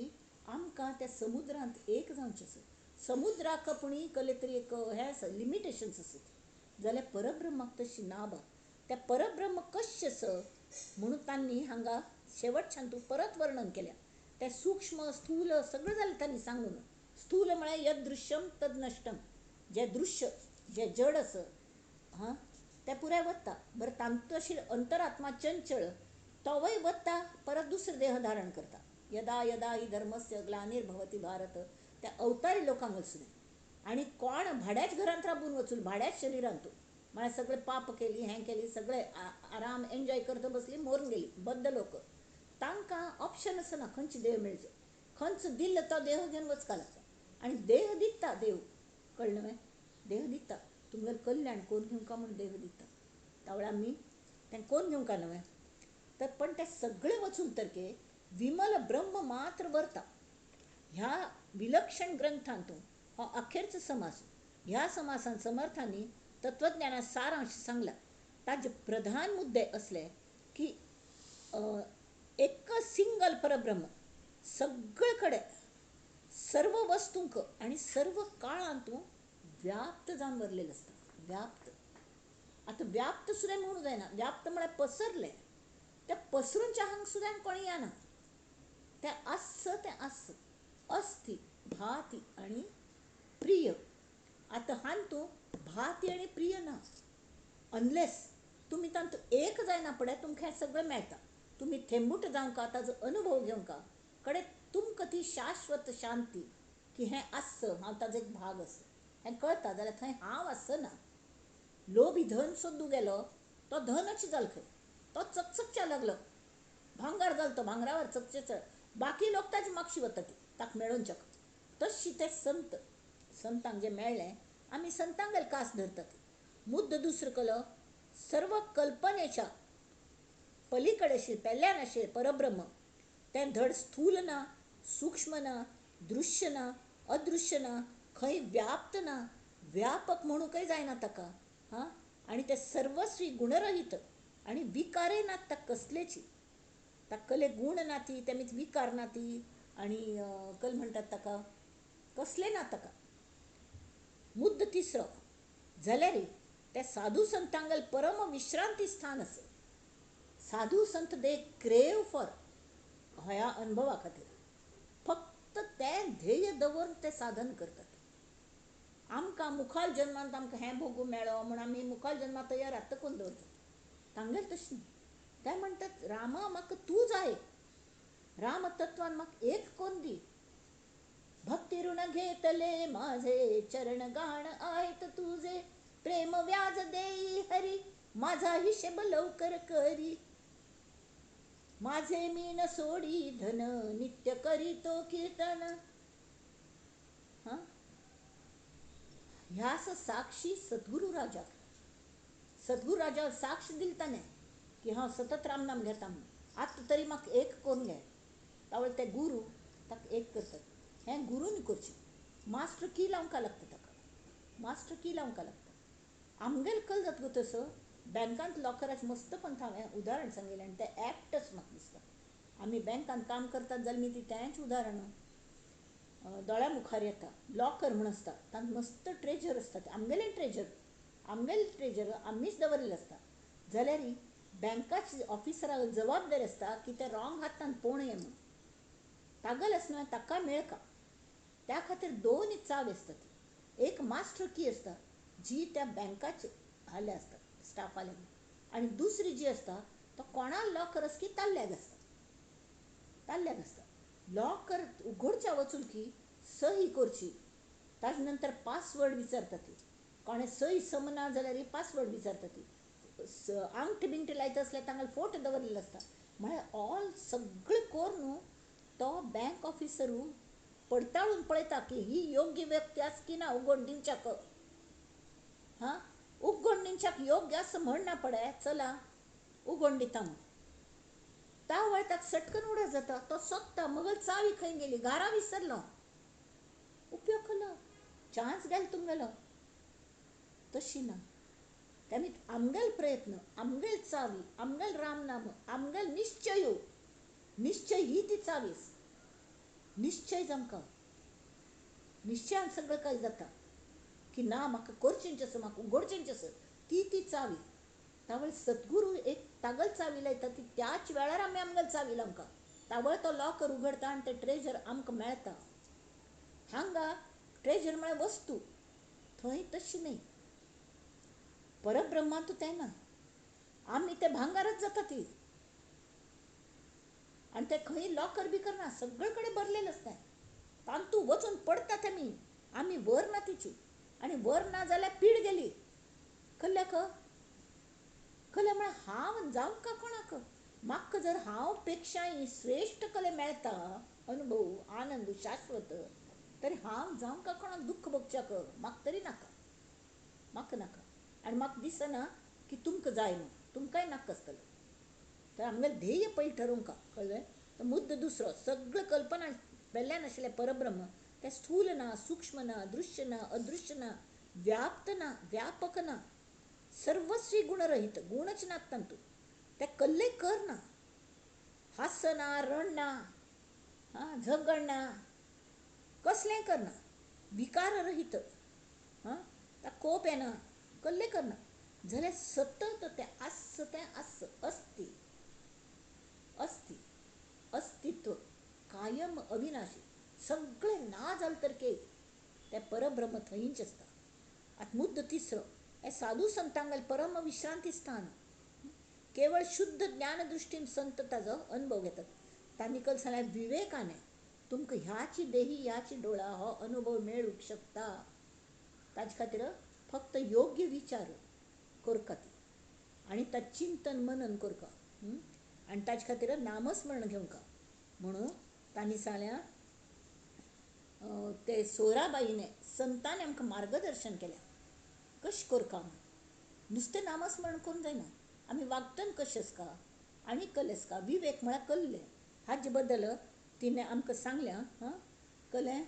आमकां त्या समुद्रांत एक जावचें आसा. समुद्राक पुणी कसले तरी एक हें आसा, लिमिटेशन्स आसात. जाल्यार परब्रह्माक तशी ना बा. त्या परब्रह्म कशें आसा म्हणून तांणी हांगा शेवटच्यान तूं परत वर्णन केल्या. तें सूक्ष्म स्थूल सगळं जालें तांणी सांगून. स्थूल म्हळ्यार यद दृश्यम तद नष्टम. जें दृश्य, जें जड आसा हां तें पुराय वता. बरं तांतू आशिल्लो अंतरात्मा चंचळ तोवय वता, परत दुसरें देह धारण करता. यदा यदा ही धर्मस्य ग्लानिर्भवति भारत. त्या अवतारी लोकांक वचून आनी कोण भाड्याच्या घरांत राबून वचून भाड्याच शरिरांतू म्हळ्यार सगळे पाप केली, हें केली, सगळे आराम एन्जॉय करता बसली, मरून गेली बद्द लोक. तांकां ऑप्शन आसना खंयची देह मेळचो. खंयचो दिल्लो तो देह घेवन वचका लागता. आनी देह दिता देव. कळ्ळें न्हय. देह दिता. तुमगेलें कल्याण कोण घेवंका म्हूण देह दिता. तावळे आमी तें कोण घेवंका न्हय. तर पण ते सगळे वचून तरके विमल ब्रह्म मात्र व्हरता. ह्या विलक्षण ग्रंथांतूं हो अखेरचो समास. ह्या समासान समर्थांनी तत्वज्ञानात सारांश सांगला. ताजे प्रधान मुद्दे असले की एक सिंगल परब्रह्म सगळे कडेन सर्व वस्तूंक आनी सर्व काळांतू व्याप्त जावन भरलेलो आसता. व्याप्त. आतां व्याप्त सुद्दां म्हणूं जायना. व्याप्त म्हळ्यार पसरलें. त्या पसरूनच्या हांग सुद्दां कोणी येना. तें आस तें आस. अस्ति, भाती आनी प्रिय. आतां हांतू भाती आनी प्रिय ना. अनलेस तुमी तांतू एक जायना पळय तुमकां हें सगळें मेळटा. तुमी थेंबूट जावंका, ताजो अनुभव घेवंका कडेन तुमकां ती शाश्वत शांती की हें आस, हांव ताजो एक भाग आसा हें कळटा. जाल्यार थंय हांव आसना. लोभी धन सोदूं गेलो तो धनच जालो खंय. तो चकचकच्या लागलो. भांगार जालो तो भांगरावर चकचक. बाकी लोक ताजी मागशी वता ती ताका मेळोवच्या. तशी ते संत, संतांक जें मेळ्ळें आमी संतांगेले कास धरतात. मुद्द दुसरो कलो सर्व कल्पनेच्या पलीकडे आशिल्लें, पेल्यान आशिल्लें परब्रह्म तें धड स्थूल ना, सूक्ष्म ना, दृश्य ना, अदृश्य ना, खंय व्याप्त ना, व्यापक म्हणूकय जायना ताका. हां. आनी तें सर्वस्वी गुणरहीत आनी विकारे नात ताका कसलेची. ताका कसले गूण ना ती, तें विकार ना ती. आनी कल म्हणटात ताका कसले नाटका. मुद्द तिसरं जाल्यार ते साधू संतांगल परम विश्रांती स्थान असं. साधू संत दे क्रेव फॉर ह्या अनुभवा खातीर फक्त तें ध्येय दवरून ते साधन करतात. आमकां मुखाल जन्मांत आमकां हें भोगू मेळ्ळो म्हण आमी मुखाल जन्मांत तयार आत्ता करून दवरतात. तांगेल तशें न्ही. ते म्हणटात रामा म्हाका तूं जाय, राम तत्वान म्हाका एक कोन्न दी. भक्ती ऋण घेतले माझे चरण गाण आयत तुझे, प्रेम व्याज देई हरी माझा हिशेब लवकर करी. माझे मीन सोडी धन नित्य करीतो कीर्तन. हां, ह्यास साक्षी सद्गुरू राजा. सद्गुरू राजा साक्ष दिलताने की हांव सतत रामनाम घेता म्हणून. आतां तरी म्हाका एक कोन्न घे. तावळे ते गुरू ताका एक करतात. हें गुरून करचें. मास्टर की लावंका लागता ताका. मास्टर की लावंका लागता. आमगेल कल जाता गो तसो. बँकांत लॉकराचें मस्तपण हांवें उदाहरण सांगिल्लें आनी तें एप्टच म्हाका दिसता. आमी बँकांत काम करतात जाल्यार मी ती तेंच उदाहरण दोळ्या मुखार येता. लॉकर म्हूण आसता, तांत मस्त ट्रेजर आसता. ते आमगेलें ट्रेजर आमीच दवरलेलें आसता. जाल्यार बँकाची ऑफिसराक जबाबदारी आसता की ते रॉंग हातान पळोवं नये म्हणून. तागल आसना ताका मेळ का. त्या खातीर दोन चावी आसतात. एक मास्टर की आसता जी त्या बँकाचे हाले आसता स्टाफाले, आनी दुसरी जी आसता तो कोणा लॉकर आसा की ताल्ल्याक आसता. लॉकर उगडच्या वचून की सही करची. ताजे नंतर पासवर्ड विचारता ती. कोणें सही समना जाल्यार पासवर्ड विचारता ती. अंगठी बिंगठी लायता आसल्यार तांगेलो फोटो दवरलेलो आसता. म्हळ्यार ऑल सगळें कोर न्हू तो बँक ऑफिसरू पडताळून पळयता की ही योग्य व्यक्ती आसा की ना उगोण दिवच्याक. हां, उगोण दिवच्याक योग्य आसा म्हण ना पडे चला उगोण दिता म्हणून. त्या वेळ ताका सटकन उडत जाता. तो सोदता मगल चावी खंय गेली, घारा विसरलो. उपयोग केलो, चान्स गेलो तुमगेलो. तशी ना. तेमी आमगेल प्रयत्न, आमगेल चावी, आमगेल रामनाम, आमगेल निश्चय ही ती चावीस. निश्चय जामकां निश्चयान सगळं काही जाता की ना म्हाका करचेंच आसा, म्हाका उगडचेंच आसा. ती चावी. तावळ सद्गुरू एक तागल चावी लायता ती त्याच वेळार आमी आमगेल चावी लावंका. तावळ तो लॉकर उगडता आनी तें ट्रेजर आमकां मेळटा. हांगा ट्रेजर म्हळ्यार वस्तू, थंय तशी न्ही. परब्रह्मांतू तें ना. आमी ते भांगारच जाता ती. आनी तें खंय लॉकर बी करना, सगळे कडेन भरलेलें आसता. तांतू वचून पडटात आमी वर ना तिची. आनी वर ना जाल्यार पीड गेली. कल्ल्याक म्हळ्यार हांव जावंका कोणाक. म्हाका जर हांव पेक्षाय श्रेश्ठ कले मेळटा, अनुभव आनंद शाश्वत, तरी हांव जावंका कोणाक दुख्ख भोगच्याक म्हाका तरी म्हाका नाका. आनी म्हाका दिसना की तुमकां जाय म्हूण. तुमकांय नाका आसतलें. तर आमगेलें ध्येय पयलीं ठरोवंका, कळ्ळें. तर मुद्द दुसरो, सगळे कल्पना पेल्ल्यान आशिल्लें परब्रह्म तें स्थूल ना, सूक्ष्म ना, दृश्य ना, अदृश्य ना, व्याप्त ना, व्यापक ना, सर्वस्वी गुणरहित. गुणच नात तांतू. ते कल्ले करना, हासना, रडना, झगडना, कसलेंय करना, विकार रहित. त्या कोप येना, कल्ले करना. जाल्यार सतत तें आस अस्तित्व कायम अविनाशी. सगळें ना जालें तर तें परब्रह्म थंयच आसता. आतां मुद्द तिसरो, हें साधू संतांगेल परम विश्रांती स्थान. केवळ शुद्ध ज्ञानदृश्टीन संत ताजो अनुभव घेतात. तांणी कल सांगल्यार विवेकाने तुमकां ह्याची देही ह्याची डोळा हो अनुभव मेळूंक शकता. ताजे खातीर फक्त योग्य विचार करता ती आनी ताचें चिंतन मनन करता. आनी ताजे खातीर नामस्मरण घेवंका म्हणून तांणी सांगल्यार ते सोयराबाईने संतांनी आमकां मार्गदर्शन केल्या कशें करता म्हणून. नुस्तें नामस्मरण करून जायना. आमी वागतन कशें आसता आनी कल्ले आसता. विवेक म्हळ्यार कल्ले. हाजे बद्दल तिणें आमकां सांगल्या. कळ्ळें.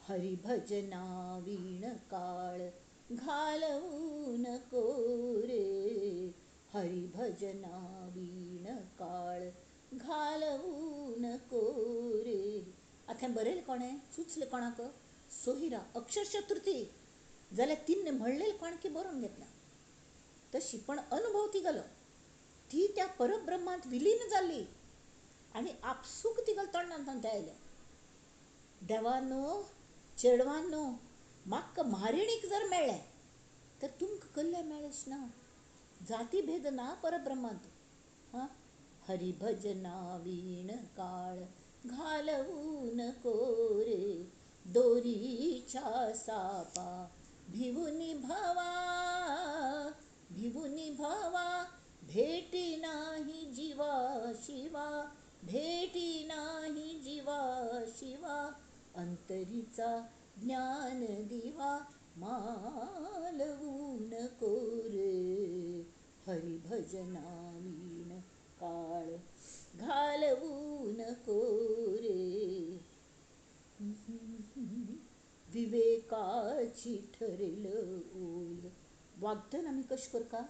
हरिभजना वीण काळ घालवू नको रे हरिभजना वीण काळ घालवू नको रे. आता बरेल कोणे सुचले कोणाक सोहिरा अक्षर चतुर्थी जाल्यार तिने म्हणलेलं कोण की बरोवन घेतला तशी पण अनुभव ती गेलो ती त्या परब्रह्मांत विलीन जाल्ली आणि आपसूक तिगल तोंडांत ते आयले देवानो चेडवानो म्हाका म्हारिणीक जर मेळ्ळें तर तुमकां कसलें मेळ्ळेंच ना जाती भेद ना परब्रह्मांत. हां हरिभजना वीण काळ घालवू नको रे दोरीच्या सापा भिवूनी भावा भिवूनी भावा भेटी नाही जीवा शिवा भेटी नाही जीवा शिवा अंतरीचा ज्ञान दिवा मालवू नको रे हरिभजना वीण काळ घालवू नको रे. विवेकाची ठरेल ओल वागतन आमी कशें करता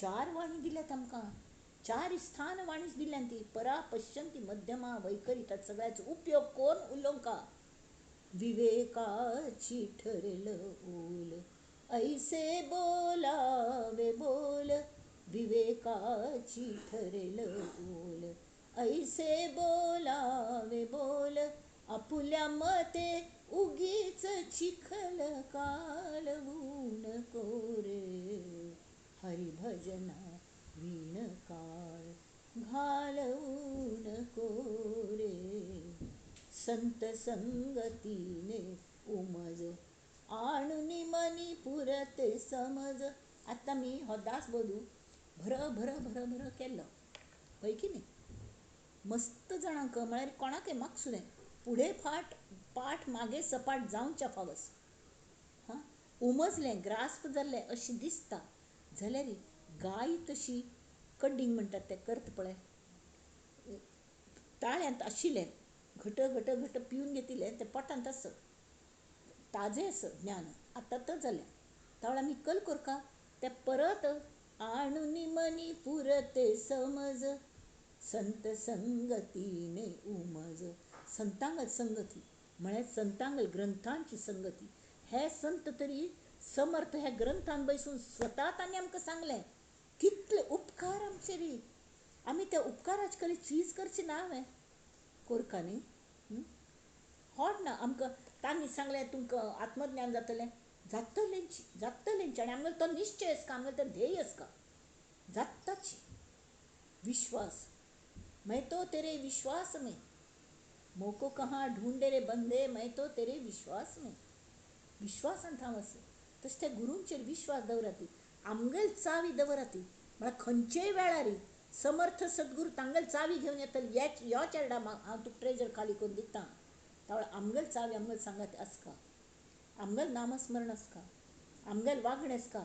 4 वाणी दिल्यात आमकां 4 स्थान वाणीच दिल्यान ती परा पश्यंती मध्यमा वैखरी त्यात सगळ्याचो उपयोग कोण उलोवंका विवेकाची ठरेल ओल ऐसे बोलावे बोल विवेकाची ठरेल ओल ऐसे बोलावे बोल आपुल्या मते उगीच चिखल कालवू नको रे हरिभजना वीण काळ घालवू नको रे. संत संगतीने उमज आणुनी मनी पुरते समज. आता मी हो दास बोलू भर भर भर भर केल्लो पळय की न्ही मस्त जाणांक म्हळ्यार कोणाकय म्हाका सुद्दां पुढे पाठ मागे सपाट जावच्या फावस हां उमजलें ग्रास्प जाल्लें अशें दिसता जाल्यार गाय तशी कड्डिंग म्हणटात तें करता पळय ताळ्यांत आशिल्लें घट घट घट पिवन घेतिल्लें तें पोटांत आस ताजें आस ज्ञान आतां जालें तावळ आमी कल करका तें परत आणुनी मनी पुरते समज संत संगतीने उमज. संतांगल संगती म्हळ्यार संतांगल ग्रंथांची संगती हे संत तरी समर्थ ह्या ग्रंथान बसून स्वता तांणी आमकां सांगलें कितले उपकार आमचेर आमी त्या उपकाराची कली चीज करची ना हांवें कोरका न्ही होट ना आमकां तांणी सांगलें तुमकां आत्मज्ञान जातलें जातलेंची आनी आमगेलो तो निश्चय आसका आमगेलो तो ध्येय आसका जाताची विश्वास मैं तो तेरे विश्वास में मोको कहाँ ढूंढे रे बंदे मैं तो तेरे विश्वास में विश्वासान हांव आसा तशें त्या गुरूंचेर विश्वास दवराती आमगेल चावी दवराती म्हळ्यार खंयचेय वेळार समर्थ सद्गुरू तांगेल चावी घेवन येतले ह्यो चेडा हांव तुका ट्रेजर खाली करून दिता तावळ आमगेल चावी आमगेल सांगात आसका आमगेल नामस्मरण आसका आमगेल वागणें आसका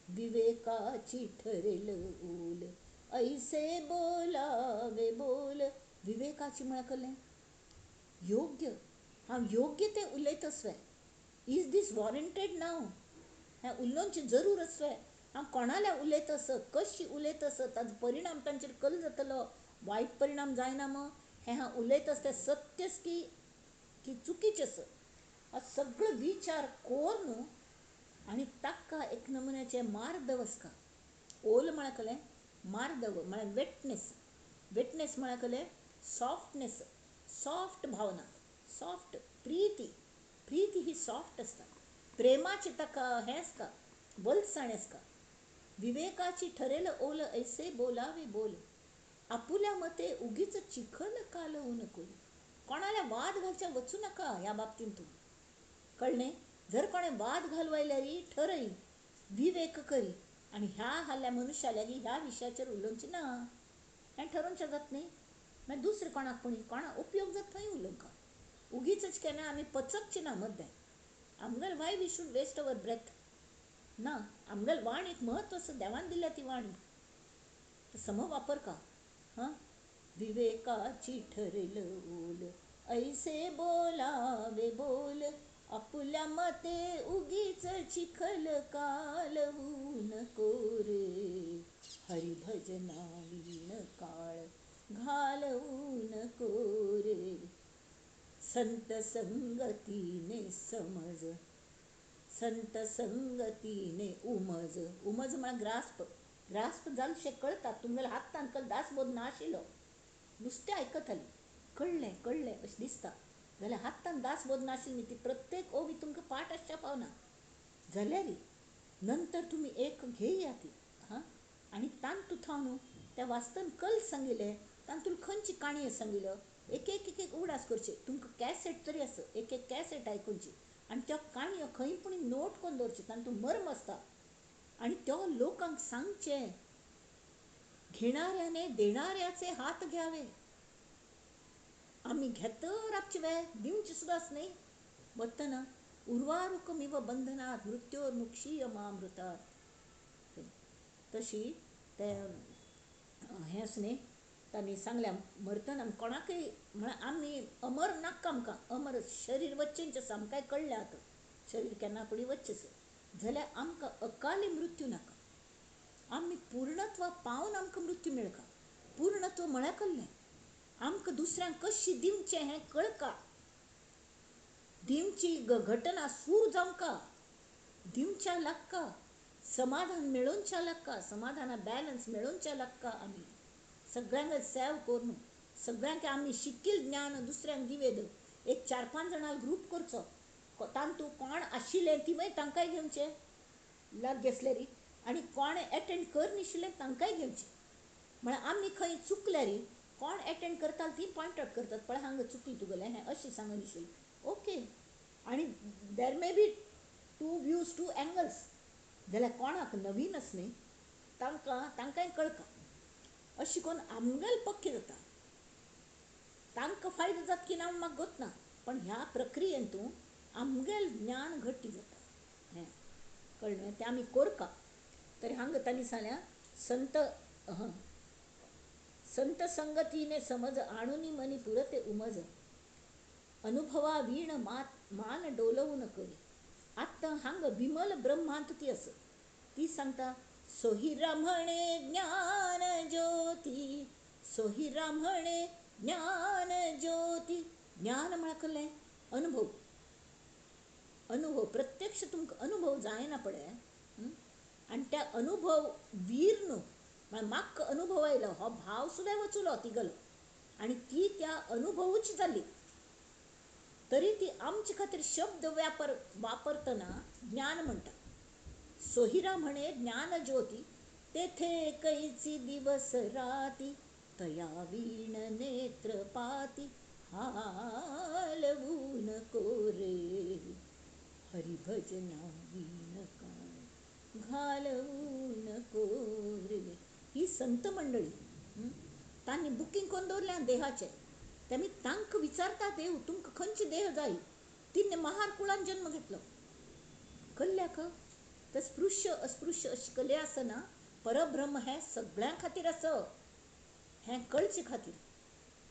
विवेकाची ठरेल ओल ऐसे बोलावे बोल विवेकाची म्हळ्यार कसलें योग्य हांव योग्य तें उलयतसवें इज दीस वॉरंटेड नाव हें उलोवचें जरूर आसवें हांव कोणाल्या उलयतस कशी उलयतस ताजो परिणाम तांचेर कल जातलो वायट परिणाम जायना मो हें हांव उलयतस तें सत्यस की चुकीचेंस हो सगळो विचार कोर न्हू आनी ताका एक नमुन्याचें मार्दव आसता ओल म्हळ्यार कसलें मार्दव म्हळ्यार वेटनेस म्हळ्यार कसलें सॉफ्टनेस सॉफ्ट भावना सॉफ्ट प्रीती ही सॉफ्ट आसता प्रेमाची ताका हें आसता वल्साण आसता विवेकाची ठरेल ओल ऐसे बोलावे बोल आपुल्या मते उगीच चिखल कालवू नको कोणाल्या वाद घालच्या वचू नाका ह्या बाबतींत तूं कळ्ळें जर कोणें वाद घालवायल्यार ठरय विवेक करी आनी ह्या हाल्या मनशाक लागीं ह्या विशयाचेर उलोवचें ना हें ठरोवचें जाता न्ही मागीर दुसरें कोणाक कोणाक उपयोग जाता थंय उलोवंका उगीच केन्ना आमी पचकची ना मद्दें आमगेल why we should waste our breath ना आमगेल वाणीक म्हत्व आसा देवान दिल्या ती वाणी सम वापर का हां विवेकाची ठरेल ओल ऐसे बोलावे बोल आपुल्या मते उगीच चिखल कालवू नको रे, हरिभजना वीण काळ घालवू नको रे. संत संगतीने समज, संत संगतीने उमज. उमज म्हणा ग्रास्प. ग्रास्प जाल शे कळतात तुमगेला हात तांकल दास बोध नाशिलो. नुसते ऐकत आली, कळले कळले अशें दिसता जाल्यार हातान दास बोध नाशिल्ली न्ही ती प्रत्येक ओवी तुमकां पाठ आसच्या पावना जाल्यार नंतर तुमी एक घेया ती. हां, आनी तांतू थाव न्हू त्या वाचतन कल सांगिल्ले तांतून खंयची काणयो सांगिल्ल्यो एक एक एक उगडास करचे. तुमकां कॅसेट तरी आसा, एक एक कॅसेट आयकुनची आनी त्यो काणयो खंय पूण नोट करून दवरची. तांतून मर्म आसता आनी त्यो लोकांक सांगचे. घेणाऱ्याने देणाऱ्याचे हात घ्यावे. आम्ही घेतर आपचे वेळ दिवचे सुद्दाच नाही. वतना उर्वारुकमिव बंधनात मृत्योर्मुक्षीय मामृतात. तशी ते हेंच न्ही तांणी सांगल्या मरतना कोणाकय म्हळ्यार आमी अमर नाका आमकां. अमर शरीर वच्चेंचें आसा आमकांय कळ्ळें आतां. शरीर केन्ना फुडें वच्चें जाल्यार आमकां अकाली मृत्यू नाका. आमी पूर्णत्वा पावन आमकां मृत्यू मेळका. पूर्णत्व म्हळ्यार कल्लें आमकां दुसऱ्यांक कशी दिवचें हें कळका. दिवची घटना सूर जावंका, दिवच्या लागका. समाधान मेळोवच्या लागका, समाधाना बॅलन्स मेळोवच्या लागका. आमी सगळ्यांक सेव करून सगळ्यांक आमी शिकील ज्ञान दुसऱ्यांक दिवेद. एक 4-5 जाणां ग्रूप करचो. तांतू कोण आशिल्ले तिवय तांकांय घेवचे लागीं आनी कोण एटेंड कर नाशिल्ले तांकांय घेवचे. म्हळ्यार आमी खंय चुकल्यार कोण एटेंड करता ती पॉयंट आउट करतात. पळय हांगा चुकली तुगेलें हें अशें सांग नाशिल्लें. ओके. आनी देर मे बी 2 व्ह्यूज 2 एंगल्स जाल्यार कोणाक नवीन आस न्ही तांकांय कळका. अशें करून आमगेल पक्की जाता. तांकां फायदो जाता की ना म्हाका गोत ना पण ह्या प्रक्रियेंतू आमगेल ज्ञान घट्ट जाता. हें कळ्ळें तें आमी करका. तरी हांगा तांणी सांगल्या संत संत संगतीने समज आणुनी मनी पुरते उमज, अनुभवा वीण मान डोलवू नको रे. आत्ता हांगा विमल ब्रह्मांत ती आस ती सांगता सोहिरा म्हणे ज्ञान ज्योती, सोहिरा म्हणे ज्ञान ज्योती. ज्ञान म्हळ्यार कसलें अनुभव. अनुभव प्रत्यक्ष तुमकां अनुभव जायना पळय. आनी त्या अनुभव वीर न्हू म्हळ्यार म्हाका अनुभव आयलो हो भाव सुद्दां वचुलो तिगलो आनी ती त्या अनुभवूच जाली. तरी ती आमचे खातीर शब्द वापरतना ज्ञान म्हणटा. सोहिरा म्हणे ज्ञान ज्योती, तेथे कैची दिवस राती, तया वीण नेत्रपाती, हालवू नको रे, हरिभजना वीण काळ घालवू नको रे. ही संत मंडळी तांणी बुकींग करून दवरल्या देहाचें. तेमी तांकां विचारता देव तुमकां खंयची देह जाय. तिणे महार कुळान जन्म घेतलो कल्ल्याक. तर स्पृश्य अस्पृश्य अशें कले आसना परब्रह्म हें सगळ्यां खातीर आस हें कळचे खातीर.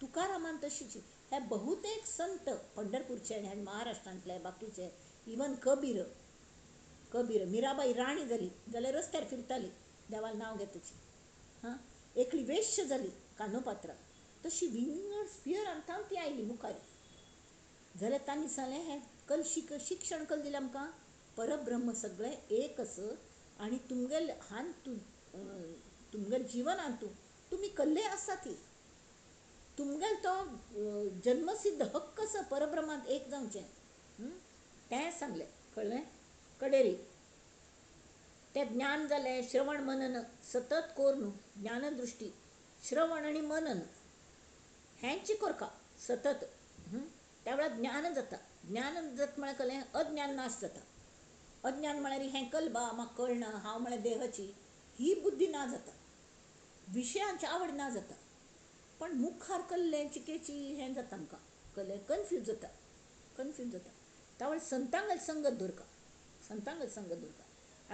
तुकारामान तशीच हे बहुतेक संत पंढरपूरचे आनी महाराष्ट्रांतले बाकीचे इवन कबीर मिराबाई राणी जाली जाल्यार रस्त्यार फिरताली देवाल नांव घेतची. हां, एकली वेश्य जाली कानोपात्रा. तशी विंगड स्पियर ती आयली मुखार जाल्यार तांणी सांगलें हें कल शिक्षण कल दिलें आमकां परब्रह्म सगळें एक आस आनी तुमगेल तुमगेल जिवनांतू तुमी कल्ले आसा ती तुमगेल तो जन्मसिद्ध हक्क आसा परब्रह्मांत एक जावचें. तें सांगलें कळ्ळें. कडेरी तें ज्ञान जालें श्रवण मनन सतत कोर न्हू. ज्ञानदृश्टी श्रवण आनी मनन हेंची करका सतत. त्या वेळार ज्ञान जाता. ज्ञान जाता म्हळ्यार कळ्ळें अज्ञान नाश जाता. अज्ञान म्हळ्यार हें कल म्हाका कळना हांव म्हळ्यार देहाची ही बुद्धी ना जाता. विशयांची आवड ना जाता. पण मुखार कल्लें चिकेची हें जाता आमकां कळ्ळें कन्फ्यूज जाता. त्या वेळार संतांगेल संगत धरका. संतांगेल संगत धरका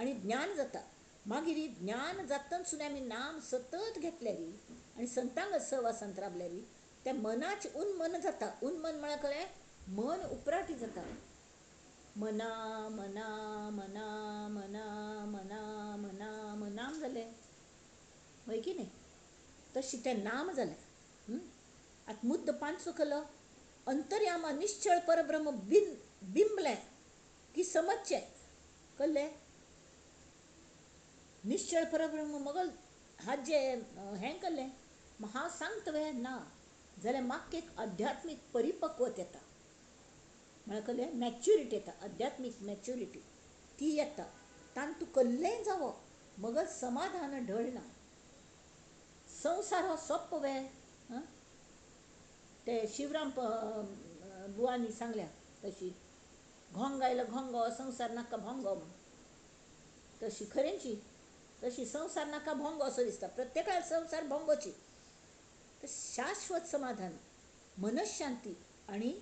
आनी ज्ञान जाता. मागीर ज्ञान जातना सुद्दां आमी नाम सतत घेतल्यार आनी संतांगत सहवासांत राबल्यार तें मनाचें उन्मन जाता. उन्मन म्हळ्यार कळ्ळें मन उपराटी जाता. मना मना मना मना मना मना मनाम जाले होय की नाही. तशी ते नाम जाले. आता मुद्द पांचसो केलं अंतर्यामा निश्चळ परब्रह्म बिंबले की समजचे कळले. निश्चळ परब्रह्म मगल हा जे हें कळले महा सांगतवे ना जाल्यार म्हाका एक आध्यात्मिक परिपक्वत येता. म्हळ्यार कळले मॅच्युरिटी येता, आध्यात्मिक मॅच्युरिटी ती येता. तान तूं कसलेंय जावो मग समाधान ढळना. संसार हो सोप्प वे. ते शिवराम बुवांनी सांगल्या तशी घोंग आयलो घोंगो संसार नाका भोंगो म्हण. तशी खरेंची तशी संसार नाका भोंगो असो दिसता. प्रत्येकाला संसार भोंगोची. तर शाश्वत समाधान मनशांती आणि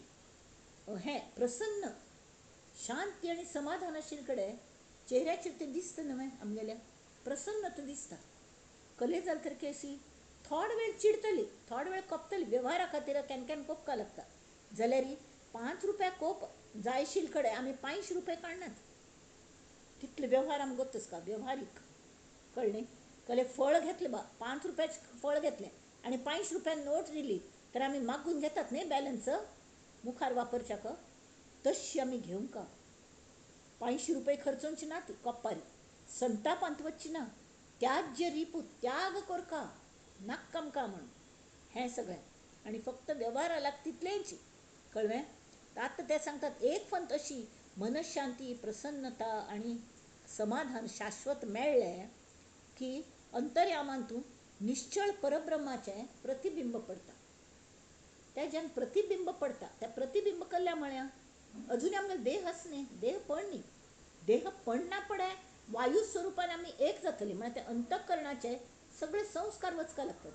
हे प्रसन्न शांती आणि समाधान आशिल्ले चेहऱ्याचेर ते दिसता न्हय आमगेल्या प्रसन्नता दिसता. कलेजाल तर केसी थोडे वेळ चिडतली, थोडे वेळ कोपतली व्यवहारा खातीर केन्ना कोपका लागता. जाल्यार ₹5 कोप जायशिल कडेन आमी ₹5 काडनात. तितले व्यवहार आमी गोत्तस का व्यवहारीक कळ्ळें. कले फळ घेतले बा ₹5 फळ घेतलें आनी ₹5 नोट दिली तर आमी मागून घेतात न्ही बॅलन्स मुखार वापरच्याक. तशी आमी घेवंका. ₹5 खर्चोवची ना ती कोप्पारी. संतापांत वचची ना. त्याज्य रिपू त्याग करका नाका आमकां म्हण हें सगळें. आनी फक्त व्यवहारा लाग तितलेंची कळ्ळें. आतां ते सांगतात एक फंत अशी मनशांती प्रसन्नता आणि समाधान शाश्वत मेळ्ळें की अंतर्यामांतून निश्चळ परब्रह्माचें प्रतिबिंब पडटा. तें जेन्ना प्रतिबिंब पडटा त्या प्रतिबिंब केल्ल्या म्हळ्या अजुनी आमगे देह आसा न्ही, देह पड न्ही. देह पडना पडे वायू स्वरुपान आमी एक जातली. म्हळ्यार ते अंतकरणाचे सगळे संस्कार वचका लागतात.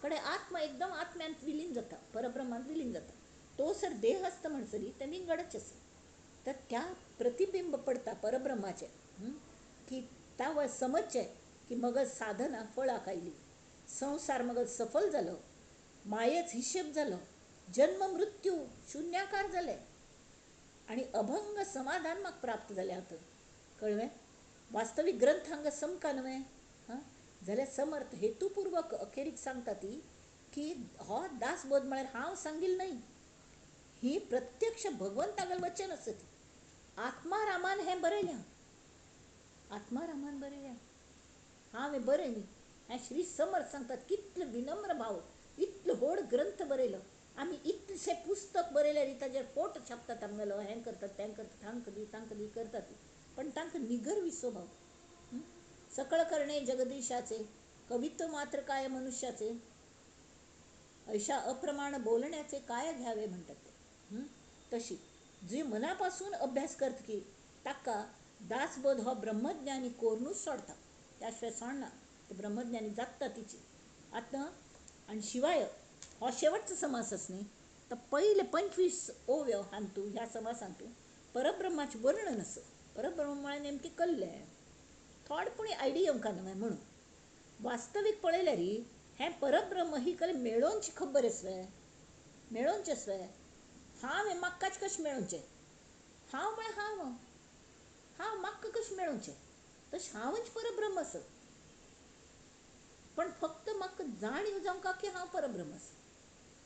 कडे आत्मा एकदम आत्म्यांत विलीन जाता, परब्रह्मांत विलीन जाता. तो सर देह आसता म्हणसरी ते विंगडच आसा. तर त्या प्रतिबिंब पडता परब्रह्माचे की त्या समजचे की मगज साधना फळाक आयली. संसार मगज सफल जालो. मायेच हिशेब जालो. जन्म मृत्यू शून्याकार जाले आणि अभंग समाधान म्हाका प्राप्त जालें आतां कळ्ळें. वास्तवीक ग्रंथ हांगा समका न्हय जाल्यार समर्थ हेतुपूर्वक अखेरीक सांगता ती की हो दासबोध म्हळ्यार हांव सांगिल्ल न्हय. ही प्रत्यक्ष भगवंतागेल वचन आसा ती. आत्मारामान हें बरयलें. आत्मारामान बरयलें हांवें बरयलें हें श्री समर्थ सांगतात. कितलो विनम्र भाव, इतलो व्हड ग्रंथ बरयलो. आमी इतलेशे पुस्तक बरयल्यार ताजेर फोट छापतात आमगेलो हें करतात तें करतात हांकां दी करतात. पण तांकां निगर विसो भाव. सकळ करणे जगदीशाचे कवित्व मात्र काय मनुष्याचे ऐशा अप्रमाण बोलण्याचे काय घ्यावे म्हणतात ते. तशी जी मनापासून अभ्यास करत की ताका दासबोध हो ब्रह्मज्ञानी कोरणूच सोडता. त्याशिवाय सोडना. ते ब्रह्मज्ञानी जाता तिची आतां. आनी शिवाय हो शेवटचो समास आसा न्ही. तर पयले 25 ओव्यो हांतू ह्या समासांतू परब्रह्माचें वर्णन आसा. परब्रह्म म्हळ्यार नेमकें कल्लें थोडपुणी आयडिया येवंका न्हय म्हणून. वास्तवीक पळयल्यार हें परब्रह्म ही कले मेळोवनची खबर आसवे. मेळोवनचें आसवे. हांवें म्हाकाच कशें मेळोवचें. हांव म्हळ्यार हांव म्हाका कशें मेळोवचें. तशें हांवच परब्रह्म आसा. पण फक्त म्हाका जाणीव जावंका की हांव परब्रह्म आसा.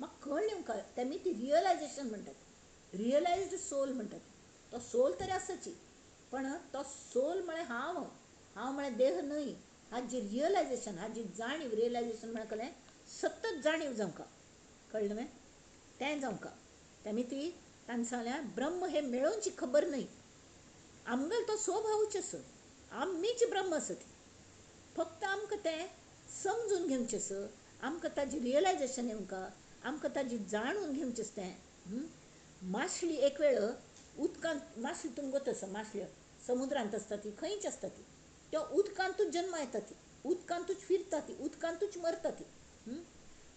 म्हाका कळ्ळें येवंका. तेमी ती रियलायजेशन म्हणटात. रियलायज्ड सोल म्हणटात. तो सोल तरी आसाची पण तो सोल म्हळ्यार हांव म्हळ्यार देह न्हय. हाजी रियलायजेशन हाजी जाणीव रियलायजेशन म्हळ्यार कळ्ळें सतत जाणीव जावंका कळ्ळें न्हय. तें जावंका. तेमी ती तांणी सांगल्यार ब्रह्म हें मेळोवनची खबर न्हय. आमगेलो तो स्वभावूच आसा. आमीच ब्रह्म आसा ती. फक्त आमकां तें समजून घेवचें आसा. आमकां ताजी रियलायजेशन येवंका. आमकां ताजी जाणून घेवचें आसा तें. माशली एक वेळ उदकांत माशली तुमी गोत आसा माशल्यो समुद्रांत आसता ती खंयच आसता ती. त्यो उदकांतूच जल्मा येता ती. उदकांतूच फिरता ती. उदकांतूच मरता ती.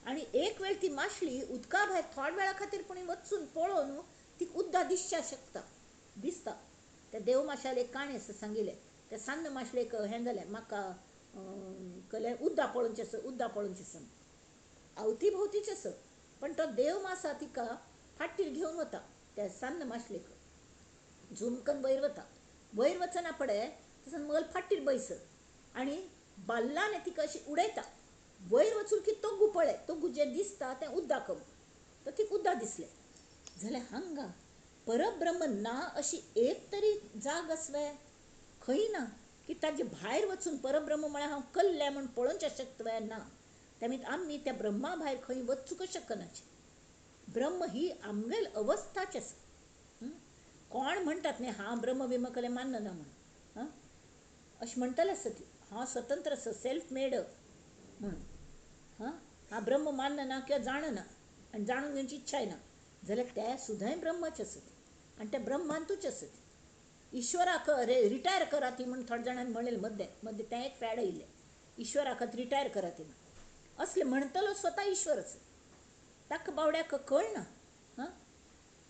आनी एक वेळ ती माशली उदका भायर थोड्या वेळा खातीर पूण वचून पळोवन ती उद्दां दिसच्या शकता दिसता. त्या देव माशाल एक काणी आसा सांगिल्लें. त्या सान्न माशलेक हें जालें म्हाका कळ्ळें उद्दां पळोवचें आसा. अवती भोंवतीच आसा. पण तो देव मासा तिका फाटीर घेवन वता त्या सान्न माशलेक. झुमकन वयर वता, वयर वचना पडे तसन मगल फाटीर बैस आनी बाल्लान तिका अशी उडयता. वयर वचून की तोग्गू पळय, तोग्गू जें दिसता तें उद्दाक तर ती उद्दा दिसलें जाल्यार हांगा परब्रह्म ना अशी एक तरी जाग आसवे खंय ना की ताजे भायर वचून परब्रह्म म्हळ्यार हांव कल्लें म्हण पळोवचें शकतवे ना. त्यामीत आमी त्या ब्रह्मा भायर खंय वचूंक शकनाचे. ब्रह्म ही आमगेल अवस्थाच आसा. कोण म्हणटात न्ही हांव ब्रह्म बिम्म कले मानना म्हणून, अशें म्हणटले आसता ती हांव स्वतंत्र आसा, सेल्फ मेड म्हणून, हांव ब्रह्म मानना किंवा जाणना आनी जाणून घेवची इच्छाय ना जाल्यार ते सुद्दां ब्रह्मच आसत आनी ते ब्रह्मांतूच आसत. ईश्वराक रिटायर करा ती म्हणून थोड्या जाणांनी म्हणलें मध्य तें एक फॅड येयलें, ईश्वराक रिटायर करा ती म्हणून. असलें म्हणटलो स्वता ईश्वरच, ताका बावड्याक कळना.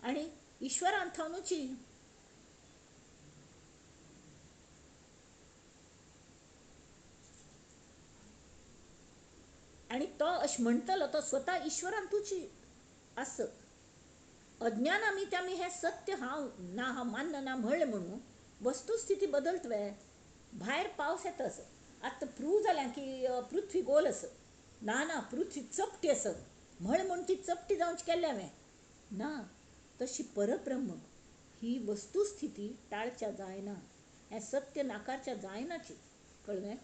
आनी ईश्वरान थावनूची आनी तो अशें म्हणटलो तो स्वता ईश्वरान तुची आस. अज्ञान आमी हे सत्य हांव ना हांव मानना म्हणलें म्हणून वस्तुस्थिती बदलतवे. भायर पावस येता आसत, आतां प्रूव जाल्यां की पृथ्वी गोल आसत. ना पृथ्वी चपटी आसत म्हूण ती चपटी जावची केल्लें हांवें ना. तशी परब्रह्म ही वस्तुस्थिती टाळच्या जायना, हें सत्य नाकारच्या जायनाची. कळ्ळें?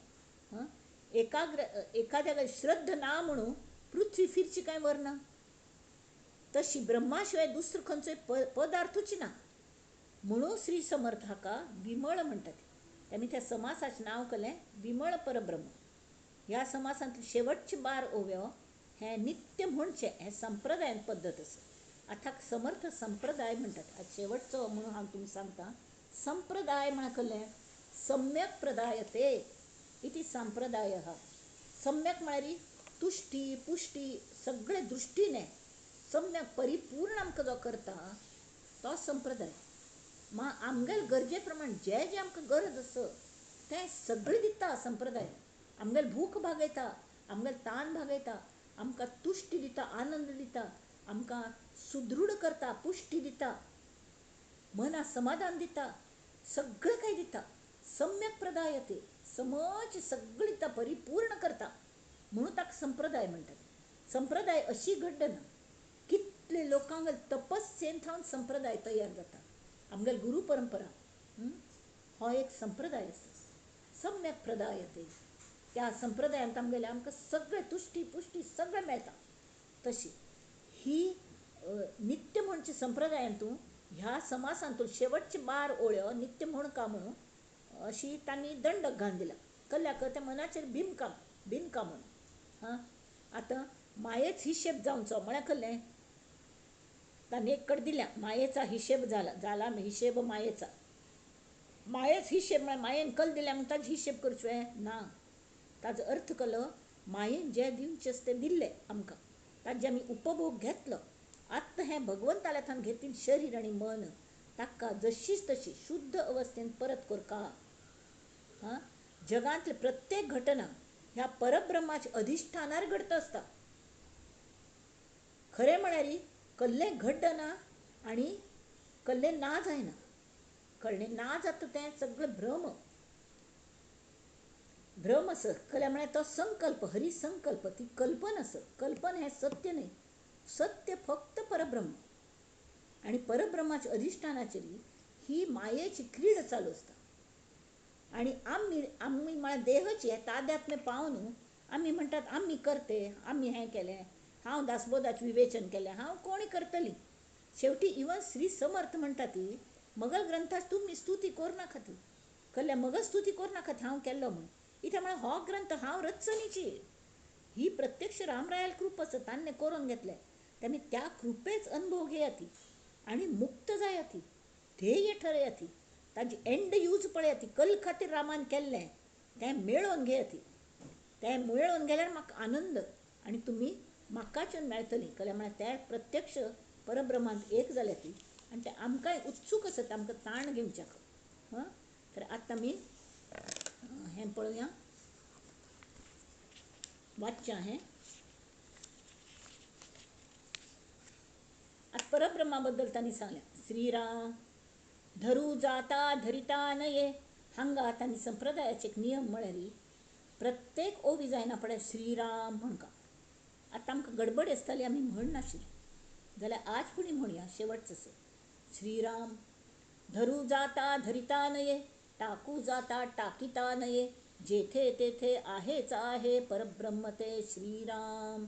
एकाद्या श्रद्ध ना म्हणून पृथ्वी फिरची कांय वरना. तशी ब्रह्मा शिवाय दुसरो खंयचोय पदार्थूच ना म्हणून श्री समर्थ हाका विमळ म्हणटात. तेमी त्या समासाचें नांव केलें विमळ परब्रह्म. ह्या समासांतले शेवटचे 12 ओव्यो हे नित्य म्हणचे हे संप्रदायान पद्दत आसा. आतां समर्थ संप्रदाय म्हणटात. शेवटचो म्हणून हांव तुमकां सांगता, संप्रदाय म्हळ्यार कहलें सम्यक प्रदायते इति संप्रदायः. सम्यक म्हळ्यार तुष्टी पुष्टी सगळे दृश्टीने सम्यक परिपूर्ण आमकां जो करता तो संप्रदाय. आमगेल गरजे प्रमाण जें आमकां गरज आसा तें सगळें दिता संप्रदाय. आमगेल भूक भागयता, आमगेल ताण भागयता, आमकां तुष्टी दिता, आनंद दिता, आमकां सुदृढ करता, पुष्टी दिता, मना समाधान दिता, सगळें कांय दिता. सम्यक प्रदायते समज सगळें दिता, परिपूर्ण करता म्हणून ताका संप्रदाय म्हणटात. संप्रदाय अशी घडना, कितले लोकांक तपस्सेन थावन संप्रदाय तयार जाता. आमगेल गुरू परंपरा हो एक संप्रदाय आसा. सम्यक प्रदायते त्या संप्रदायांत आमगेले आमकां सगळें तुष्टी पुष्टी सगळें मेळटा. तशी ही नित्य म्हणचे संप्रदायांतून ह्या समासांतून शेवटचे 12 ओळ्यो नित्य म्हण का म्हणून अशी तांणी दंडक घालून दिला. कल्ल्याक त्या मनाचेर बिनका म्हणून. आतां मायेच हिशेब जावचो म्हळ्यार कहलें तांणी एक कडेन दिल्या मायेचा हिशेब जाला हिशेब मायेचा. मायेच हिशेब म्हळ्यार मायेन कल दिल्या म्हणून ताजे हिशेब करचें ना. ताजो अर्थ कलो मायेन जें दिवचें आसा तें दिल्लें आमकां, ताजे आमी उपभोग घेतलो. आतां हें भगवंताल्या थान घेतिल्लें शरीर आनी मन ताका जशीच तशी शुद्ध अवस्थेन परत करता. जगांतली प्रत्येक घटना ह्या परब्रह्माच्या अधिष्ठानार घडत आसता. खरें म्हळ्यार कसलें घडना आनी कसलें ना जायना. कळ्ळें? ना जाता तें सगळें भ्रम आसत. कळ्ळें? म्हळ्यार तो संकल्प हरिसंकल्प ती कल्पना आसत. कल्पना हें सत्य न्ही. सत्य फक्त परब्रह्म आनी परब्रह्माच्या अधिष्ठानाचेर ही मायेची क्रीड चालू आसता. आनी आमी म्हळ्यार देहची ताद्यात्म्य पावून आमी म्हणटात आमी करते, आमी हें केलें, हांव दासबोदाचें विवेचन केलें, हांव कोणी करतली. शेवटी इवन श्री समर्थ म्हणटा ती मगल ग्रंथाची तुमी स्तुती करूनाका ती. कळ्ळें? मगल स्तुती करूनाका हांव केल्लो म्हणून. इथे म्हळ्यार हो ग्रंथ हांव रचनीची ही प्रत्यक्ष रामरायाल कृपा आसा. ताणें करून घेतलें. तेमी त्या कृपेच अनुभव घेयात आनी मुक्त जायात, ध्येय ठरयात, ताजी एंड यूज पळयात. कल खातीर रामान केल्लें तें मेळोवन घेयात. तें मेळोवन गेल्यार म्हाका आनंद आनी तुमी म्हाकाच्यान मेळटलीं. कळ्ळें? म्हळ्यार ते प्रत्यक्ष परब्रह्मांत एक जाल्यात आनी ते आमकांय उत्सूक आसत आमकां ताण घेवच्याक. तर आतां आमी हें पळोवया, वाचच्या हें. आतां परब्रह्मा बद्दल तांणी सांगलें. श्रीराम धरू जाता धरिता नये. हांगा तांणी संप्रदायाचे एक नियम म्हळ्यार प्रत्येक ओवी जायना पडे श्रीराम म्हणका. आतां आमकां गडबड आसताली आमी म्हणनाशिल्ले जाल्यार आज फुडें म्हणया शेवटचो श्रीराम. धरू जाता धरिता नये, टाकू जाता टाकिता नये, जेथे तेथे आहेच आहे परब्रह्म ते श्रीराम.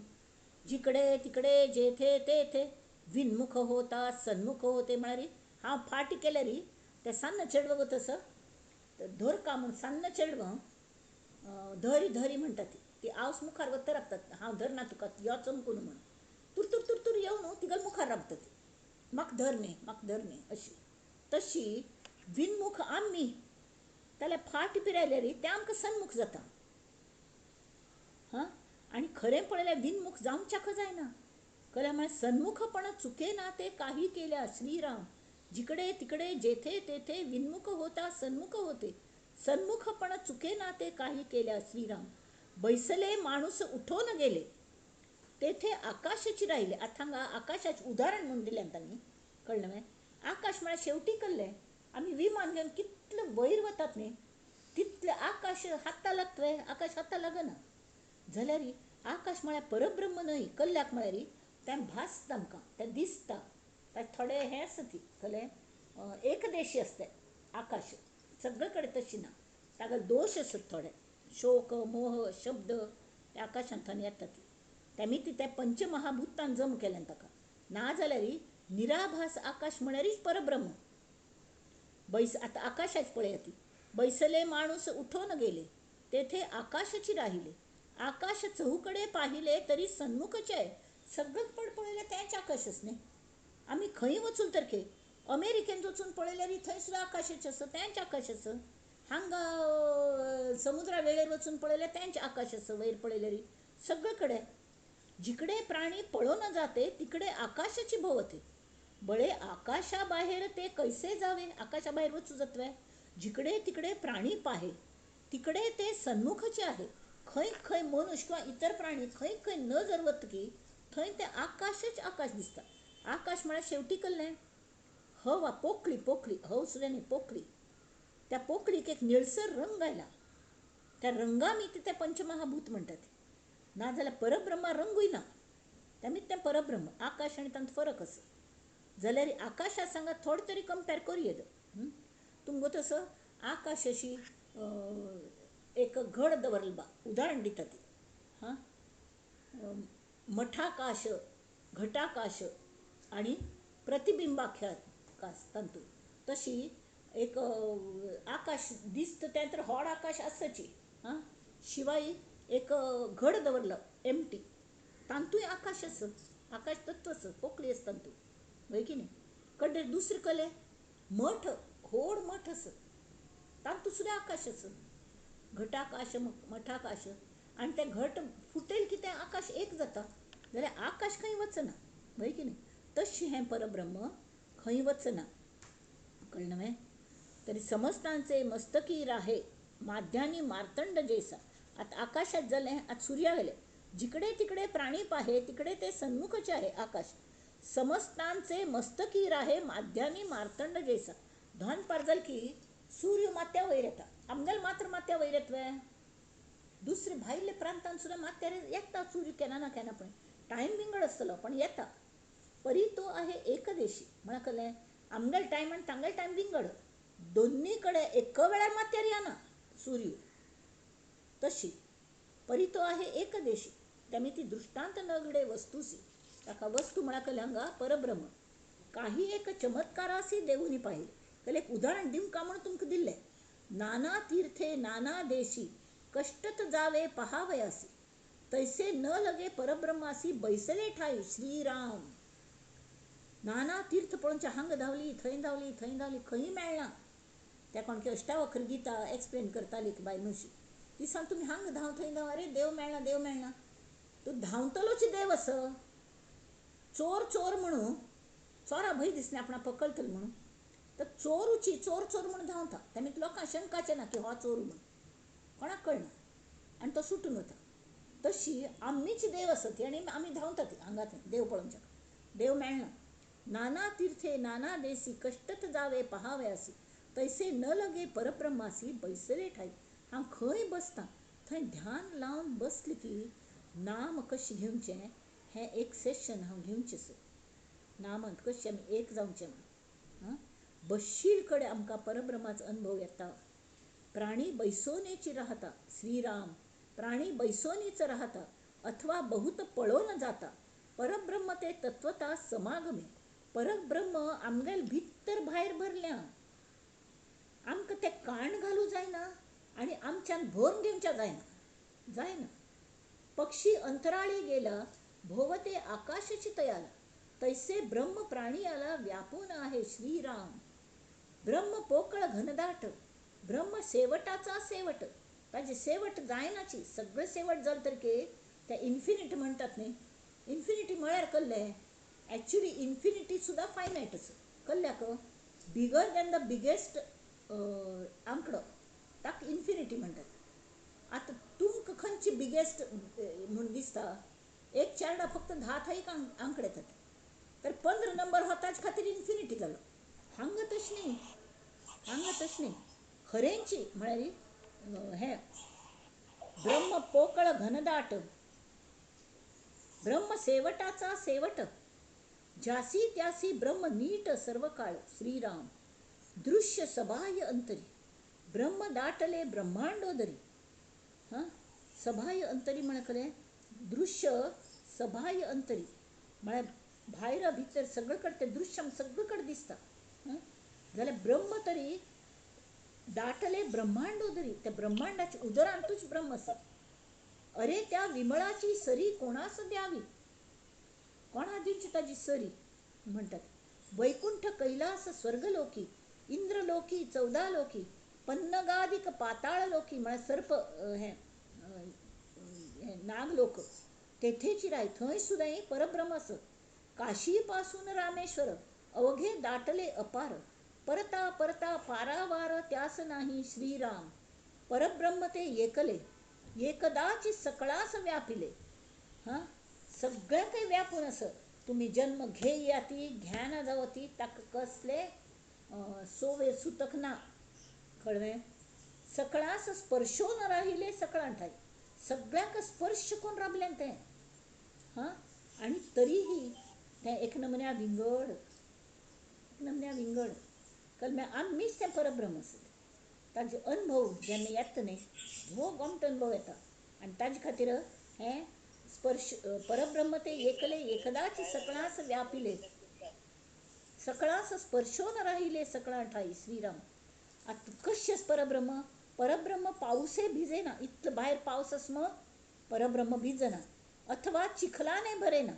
जिकडे तिकडे जेथे तेथे विनमुख होता सन्मुख होते म्हणारी. हांव फाटी केले री ते सन्न चेडवं गो तसं धर का म्हण सन्न चेडवं धरी धरी म्हणटा ती आवस मुखार वत्तर राबतात. हांव धरना तुका यो चमकून म्हण तुर तुर तुर येऊ न्हू तिगल मुखार राबता ती. म्हाका धर न्ही अशी. तशी विनमुख आमी जाल्यार फाट पिरायले री ते आमकां सन्मुख जाता. हां आणि खरें पळयल्यार विनमुख जावच्याक जायना. कळ्ळें म्हळ्यार सन्मुखपण चुकेना ते काही केल्या श्रीराम. जिकडे तिकडे जेथे तेथे विनमुख होता सन्मुख होते, सन्मुखपण चुकेना ते काही केल्या श्रीराम. बैसले माणूस उठून गेले, तेथे आकाशाची राहिले. आता हांगा आकाशाचे उदाहरण म्हणून दिलें तांणी. कळ्ळें न्हय. आकाश म्हळ्यार शेवटी कल्लें आमी विमान घेवन कितलें वयर वतात न्ही तितलें आकाश हाता लागतले. आकाश हाता लागना जाल्यार आकाश म्हळ्यार परब्रह्म न्हय. कल्ल्याक म्हळ्यार तें भासता आमकां तें दिसता. थोडे हें आसा ती कळ्ळें एकदेशी आसता आकाश सगळे कडेन तशी ना. ताका दोश आसत थोडे शोक मोह शब्द त्या आकाशांतल्यान येता ती. तेमी ती ते पंचमहाभुतान जम केल्यान ताका. ना जाल्यार निराभास आकाश म्हळ्यारच परब्रह्म. आता आकाशाच पळया ती. बैसले माणूस उठून गेले, तेथे आकाशाची राहिले. आकाश चहूकडे पाहिले तरी सन्मुखचे आहे. सगळं पळयलें तेंच आकाशच न्ही. आमी खंय वचून तर खे अमेरिकेन वचून पळयल्यार थंय सुद्दां आकाशाचें आसा तेंच आकाश आसा. हांगा समुद्रा वेळेर वचून पळयल्यार तेंच आकाश आसा. वयर पळयल्यार सगळे कडेन जिकडे प्राणी पळोवन जाते तिकडे आकाशाची भोवते. बळे आकाशाबाहेर ते कैसे जावे. आकाशाबाहेर वचू जातवे. जिकडे तिकडे प्राणी पाहे तिकडे ते सन्मुखचे आहे. खंय खंय मनुष्य किंवा इतर प्राणी खंय खंय न जर वतकी थंय ते आकाशच आकाश दिसता. आकाश म्हळ्यार शेवटी कल्लें हवा पोकळी पोकळी हव सुद्दां न्ही पोकळी. त्या पोकळीक एक निळसर रंग आयला. त्या रंगा मी ते पंचमहाभूत म्हणटात. नाजाल्यार परब्रह्मा रंगूय ना. तेमीत तें परब्रह्म. आकाश आनी तांत फरक आसा. जाल्यार आकाशा सांगा थोडे तरी कंपेर करूं तुमगो तसं आकाश अशी एक घड दवरला उदाहरण दिता ती. हां मठाकाश घटाकाश आणि प्रतिबिंबाख्याकाश तांतू तशी एक आकाश दिसता तें तर व्हड आकाश आसची. हां शिवाय एक घड दवरला एमटी तांतूय आकाश आसा. आकाश तत्व आसा पोकळी आसा तांतू वय की न्ही. कडे दुसरे कले मठ व्हड मठ आसा तांतू सुद्दां आकाश आसा. घटाकाश मठाकाश आनी तें घट फुटयले की तें आकाश एक जाता. जाल्यार आकाश खंय वचना वय की न्ही. तशी हें परब्रह्म खंय वचना. कळ्ळें न्हय. तरी समस्तांचे मस्तकी राहे माध्यानी मार्तंड जैसा. आता आकाशात जालें आता सूर्या गेले. जिकडे तिकडे प्राणी पाहे तिकडे ते सन्मुखचे आहे आकाश. समस्तांचे मस्तकी राहे माध्यानी मार्तंड जैसा. धान पार जाल की सूर्य माथ्या वयर येता. आमगेल मात्र माथ्या वयर येतवे. दुसरे भायले प्रांतान सुद्दां माथ्यार येता सूर्य केन्ना ना केन्ना पण टायम विंगड आसतलो पण येता. परी तो आहे एकदेशी. म्हळ्यार कळ्ळें आमगेल टायम आनी तांगेल टायम विंगड दोन्ही कडे एका वेळार माथ्यार येना सूर्य. तशी परी तो आहे एकदेशी. तेमी ती दृष्टांत नगडे वस्तूसी. ताका वस्तू म्हळ्यार कळ्ळें हांगा परब्रह्म. काही एक चमत्कारासी देवनी पाहिले. कळ्ळें एक उदाहरण दिवं का म्हणून तुमकां दिल्लें. नाना तीर्थे नाना देशी कष्टत जावे पहावयासी, तैसे न लगे परब्रह्मासी बैसले ठाई श्रीराम. नाना तीर्थ पळोवचे हांगा धांवली थंय धांवली थंय धांवली खंय मेळना. त्या कोण की अष्टावक्र गीता एक्सप्लेन करताली बाय नुशी. ती सांग तुम्ही हांगा धांव थंय धांव अरे देव मेळना देव मेळना. तूं धांवतलोच देव आस. चोर चोर म्हणून चोरा भंय दिसना आपणा पकडटलो म्हणून. तर चोरूची चोर चोर म्हणून धांवता. तेमी लोकांक शंकाचें ना की हो चोर म्हणून कोणाक कळना आनी तो सुटून वता. तशी आमीच देव आसा ती आनी आमी धांवता ती हांगा थंय देव पळोवच्याक. देव मेळना नाना तीर्थे नाना देसी कष्टत जावे पहाव्यासी तैसे न लगे परब्रह्मासी बैसले ठाई. हांव खंय बसता थंय ध्यान लावन बसली की नाम कशें घेवचें हें एक सेशन हांव घेवचें सर. नामांत कशें आमी एक जावचें म्हण. बशील कडेन आमकां परब्रह्माचो अनुभव येता. प्राणी बैसोनेची राहता श्रीराम. प्राणी बैसोनीच राहता अथवा बहुत पळोन जाता. परब्रह्म ते तत्वता समागमे. परब्रह्म आमगेल भितर भायर भरल्या. आमकां तें काण घालूं जायना आनी आमच्यान भरून घेवच्या जायना. पक्षी अंतराळी गेला भोवते आकाशाची तयाला तैसे ब्रह्म प्राणियाला व्यापून आहे श्रीराम. ब्रह्म पोकळ घनदाट. ब्रह्म शेवटाचा शेवट. ताजी शेवट जायनाची. सगळं शेवट जाल तर की त्या इन्फिनिटी म्हणटात न्ही. इन्फिनिटी म्हळ्यार कल्लें ॲक्च्युली इन्फिनिटी सुद्धा फायनायटच. कल्ल्याक बिगर दॅन द बिगेस्ट आंकडो ताका इन्फिनिटी म्हणटात. आतां तुमकां खंयची बिगेस्ट म्हूण दिसता. एक चार्डा फक्त 10 थाईक आंकडे येतात. तर 15 नंबर हो ताजे खातीर इन्फिनिटी जालो. हांगा तशें न्ही. खरेंची म्हळ्यार हें ब्रह्म पोकळ घनदाट. ब्रह्म शेवटाचा शेवट. ज्यासी त्यासी ब्रह्म नीट सर्व काळ श्रीराम. दृश्य सबाह्य अंतरी. ब्रह्म दाटले ब्रह्मांडोदरी. सबाह्य अंतरी म्हणकले दृश्य सबाह्य अंतरी म्हळ्यार भायर भितर सगळीकडे ते दृश्य सगळीकडे दिसता. जाल्यार ब्रह्म तरी दाटले ब्रह्मांडोदरी. त्या ब्रह्मांडाच्या उदरांतूच ब्रह्म आसा. अरे त्या विमळाची सरी कोणास द्यावी. कोणा दिवची ताजी सरी म्हणटात. वैकुंठ कैलास स्वर्गलोकी इंद्रलोकी 14 लोकी पन्नगादिक पाताळ लोकी म्हळ्यार सर्प हें नागलोक तेथेची राय. थंय सुद्दां परब्रह्म आसा. काशी पासून रामेश्वर अवघे दाटले अपार. परता परता पारावार त्यास नाही श्रीराम. परब्रह्म ते एकले एकदाची सकळास व्यापिले. सगळ्या काही व्यापून असं. तुम्ही जन्म घेयाती घ्याना जावती ताका कसले सोवे सुतक ना. कळ्ळें. सकळास स्पर्शोन राहिले सकळां ठाई. सगळ्याक स्पर्श करून राबलें तें. आनी तरीही तें एक नमन्या विंगड. कळ्ळें. आमीच तें परब्रह्म आसत. ताजे अनुभव जेन्ना येता न्ही हो गोमटो अनुभव येता. आनी ताजे खातीर हें स्पर्श परब्रह्म ते एकले एकदाची सकळास व्यापिले. सकळास स्पर्शोन राहिले सकळां ठाई श्रीराम. आता कशें परब्रह्म. परब्रह्म पावसे भिजेना. इतलं भायर पावस आसा मग परब्रह्म भिजना अथवा चिखलाने भरेना.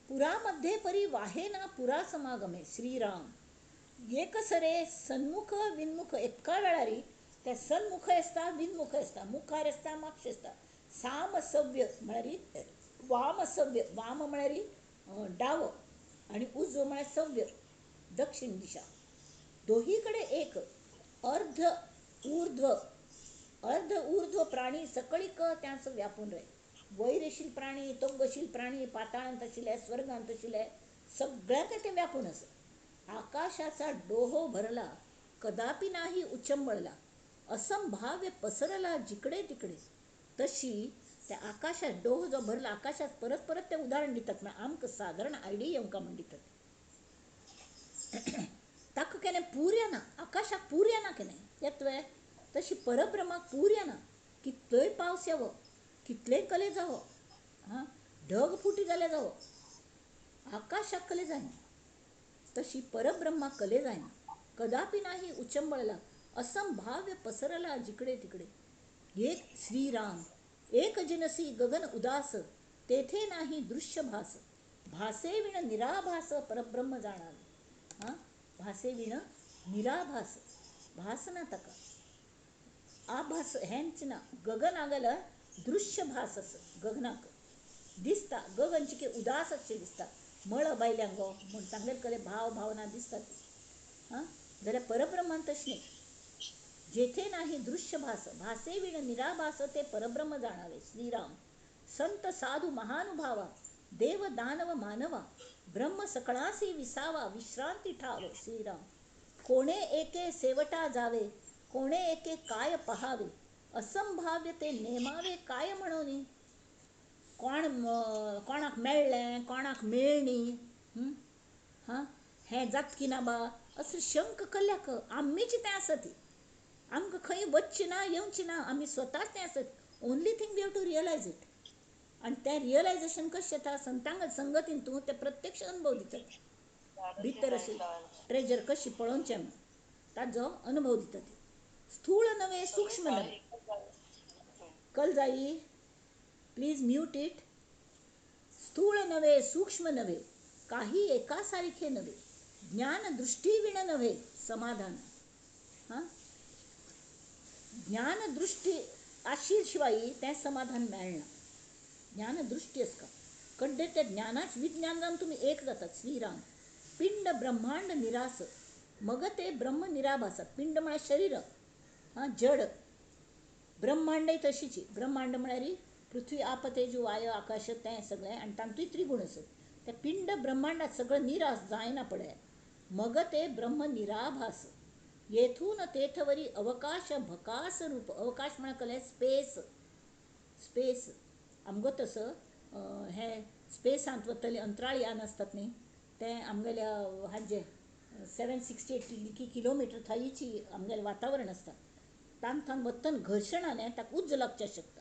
पुरामध्ये परी वाहेना पुरा समागमे श्रीराम. एकसरे सन्मुख विन्मुख एका वेळारी ते सन्मुख आसता विन्मुख आसता. मुखार आसता मागशें आसता. साम सव्य म्हळ्यार वाम सव्य. वाम म्हळ्यार डावो आनी उजवो म्हळ्यार सव्य दक्षिण दिशा. दोही कडे एक. अर्ध ऊर्ध्व प्राणी सकळीक त्याच व्यापून रे. वयर आशिल्ले प्राणी तोंग आशिल्ले प्राणी पाताळांत आशिल्ले स्वर्गांत आशिल्ले सगळ्याक ते व्यापून आसा. आकाशाचा डोहो भरला कदापि नाही उचंबळला. असंभाव्य पसरला जिकडे तिकडे. तशी त्या आकाशात डोह जो भरला आकाशात परत परत ते उदाहरण दितात. मग आमकां साधारण आयडिया येवंका म्हण दितात. ताका केन्ना पूर येना. आकाशाक पूर येना केन्ना येतवे. तशी परब्रह्माक पूर येना. कितलोय पावस येवो कितलेय कले जावो ढग फुटी जाले जावो आकाशाक कले जायना. तशी परब्रह्माक कले जायना. कदापि नाही उचंबळला. असंभाव्य पसरला जिकडे तिकडे. एक श्रीराम. एक जिनसी गगन उदास तेथे नाही दृश्य भास. भासे विण निराभास परब्रह्म जाणावे. भासे विण निराभास भासना तका. आभास हेंच ना. गगन ಆಗಲ್ಲ दृश्य भास गगनाक दिसता. गगन चिके उदास अशें दिसता. मळ बायल्यांगो म्हण तांगेले कले भाव भावना दिसतात. जाल्यार परब्रह्मान तशें न्ही. जेथे नाही दृश्य भास भासे विण निराभास ते परब्रह्म जाणावे श्रीराम. संत साधू महानुभावा देव दानव मानवा ब्रह्म सकळासी विसावा विश्रांती ठाव श्रीराम. कोणे एके सेवटा जावे, कोणे एके काय पहावे, असंभाव्य ते नेमावे काय म्हणून. कोणाक मेळ्ळें कोणाक मेळ्ळी, हां हें जात की ना बा असं शंक कल्ल्याक आम्मीच तें आसत. आमकां खंय वचचें ना येवचें ना, आमी स्वताच तें आसत. Only thing we have to realise it. आणि तें रियलायजेशन कशें जाता, संतांग संगतीन तूं तें प्रत्यक्ष अनुभव दितात. भितर अशी ट्रेजर कशी पळोवचें ताजो अनुभव दिता ती. स्थूळ नव्हे सूक्ष्म नव्हे. कल जाई प्लीज म्यूट इट. स्थूळ नव्हे सूक्ष्म नव्हे, काही एकासारखे नव्हे, ज्ञान दृष्टीविण नव्हे समाधान. हां ज्ञान दृष्टी आशिल्ल्याशिवाय तें समाधान मेळना. ज्ञान दृष्टी आसता कड्डे त्या ज्ञानाच विज्ञान जावन तुम्ही एक जातात. श्रीराम. पिंड ब्रह्मांड निरास, मग ते ब्रह्म निराभास. पिंड म्हळ्यार शरीर, हां जड. ब्रह्मांडय तशीच. ब्रह्मांड म्हळ्यार पृथ्वी आप तेजू वायू आकाश तें सगळें आनी तातूंय त्रिगुण आसत. ते पिंड ब्रह्मांडात सगळं निरास जायना पडय. मग ते ब्रह्म निराभास. येथून तेथवरी अवकाश भकास रूप. अवकाश म्हळ्यार कळ्ळें स्पेस. स्पेस आमगो तसं हे स्पेसांत वतले अंतराळ यान आसतात न्ही, ते आमगेल्या हाजे 768 किलोमिटर थंयची आमगेलें वातावरण आसता. तान वतन घर्शणाने ताका उज्ज लागचें शकता.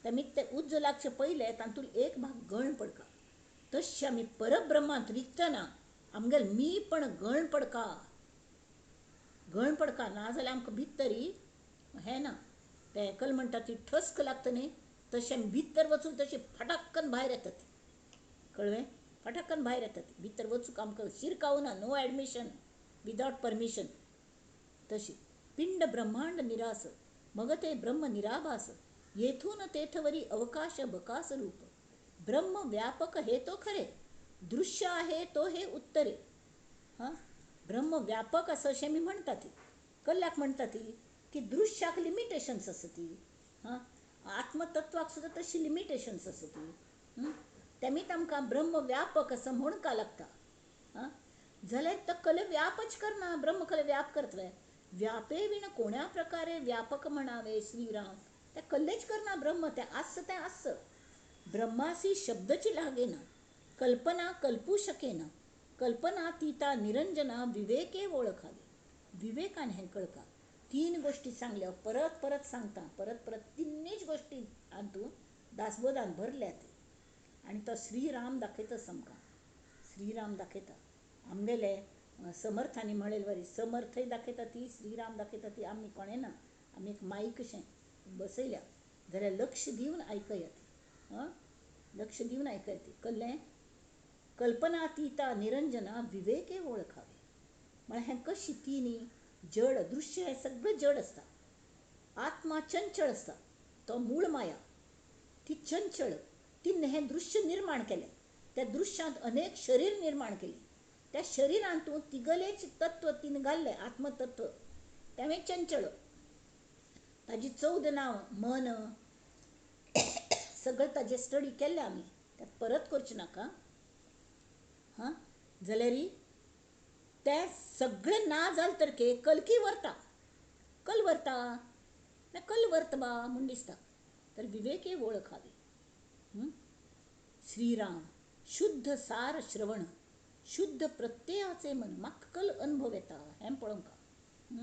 ते उज्ज लागचे पयले तातूंत एक भाग गळण पडका. तशें आमी परब्रह्मांत रिगतना आमगेले मी पण गळण पडका. गळण पडका नाजाल्यार आमकां भितरी हें ना. ते कल म्हणटा ती ठस्क लागता न्ही, तशें आमी भितर वचून तशी फटाक्कन भायर येतात. कळ्ळें? फटाक्कन भायर येतात. भितर वचूंक आमकां शिरकावना. No admission without permission. तशी पिंड ब्रह्मांड निरास, मग ते ब्रह्म निराभास. येथून तेथवरी अवकाश बकास रूप. ब्रह्म व्यापक हे तो खरे, दृश्य आहे तो हे उत्तरे. हां ब्रह्म व्यापक असं अशें मी म्हणटात. कल्ल्याक म्हणटात की दृश्याक लिमिटेशन्स आसती. हां आत्मतत्वाक सुद्दां तशी लिमिटेशन्स आसती. तेमीत आमकां ब्रह्म व्यापक असं म्हण का लागता. हां जाल्यार तो कले व्यापच करना, ब्रह्म कले व्याप करतले. व्यापे विण कोण्या प्रकारे व्यापक म्हणावे श्रीराम. ते कल्लेच करना ब्रह्म. ते आस. ब्रह्मासी शब्दची लागेना, कल्पना कल्पू शकेना. कल्पनातीता निरंजना विवेके ओळखावे. विवेकाने हे कळका. 3 गोष्टी सांगल्या, परत परत सांगता. परत तिन्नीच गोष्टी हातून दासबोधान भरल्यात. आणि तो श्रीराम दाखयता सामका. श्रीराम दाखयता आमगेले समर्थांनी म्हणलेले वरी. समर्थय दाखयता ती, श्रीराम दाखयता ती. आमी कोणें ना, आमी एक माईक कशें बसयल्या जाल्यार लक्ष दिवन आयकयात. लक्ष दिवन आयकयात. कळ्ळें? कल्पनातीता निरंजना विवेके ओळखावे. म्हळ्यार हें कशी तिनी जड दृश्य हें सगळं जड आसता. आत्मा चंचळ आसता. तो मूळ माया ती चंचळ. तिने हें दृश्य निर्माण केलें. त्या दृश्यांत अनेक शरीर निर्माण केली. त्या शरीरांतून तिगलेच तत्व तिने घाल्ले. आत्मतत्व तें चंचळ. ताजी 14 नांव मन सगळं ताजे स्टडी केल्ले आमी. त्यात परत करचे नाका. हां जाल्यार ते सगळे ना जाले तरके कलकी व्हरता. कल व्हरता ना कल व्हरता बा म्हूण दिसता. तर विवेके ओळखावे. श्रीराम. शुद्ध सार श्रवण, शुद्ध प्रत्ययाचे मन. म्हाका कल अनुभव येता हें पळोवंक.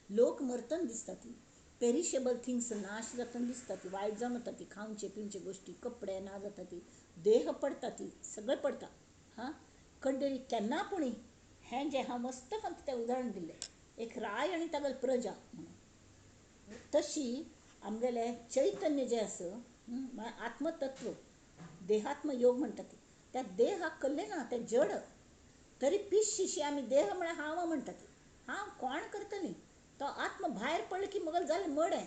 लोक मरतन दिसता ती. पेरिशेबल थिंग्स नाश जातना दिसता ती. वायट जावन वता ती. खावचे पिवचे गोश्टी, कपडे ना जाता ती. देह पडटा ती. सगळें पडटा. हां कड्डेरी केन्ना पुणी हें जें हांव मस्त फक्त तें उदाहरण दिल्लें. एक राय आनी तागेल प्रजा म्हणून. तशी आमगेले चैतन्य जें आसा आत्मतत्व, देहात्म योग म्हणटा ती. त्या देहाक कल्ले ना, तें जड. तरी पिशीशी आमी देह म्हळ्यार हांव म्हणटा ती. हांव कोण करतली. तो आत्म भायर पडलो की मगल जालें मडें.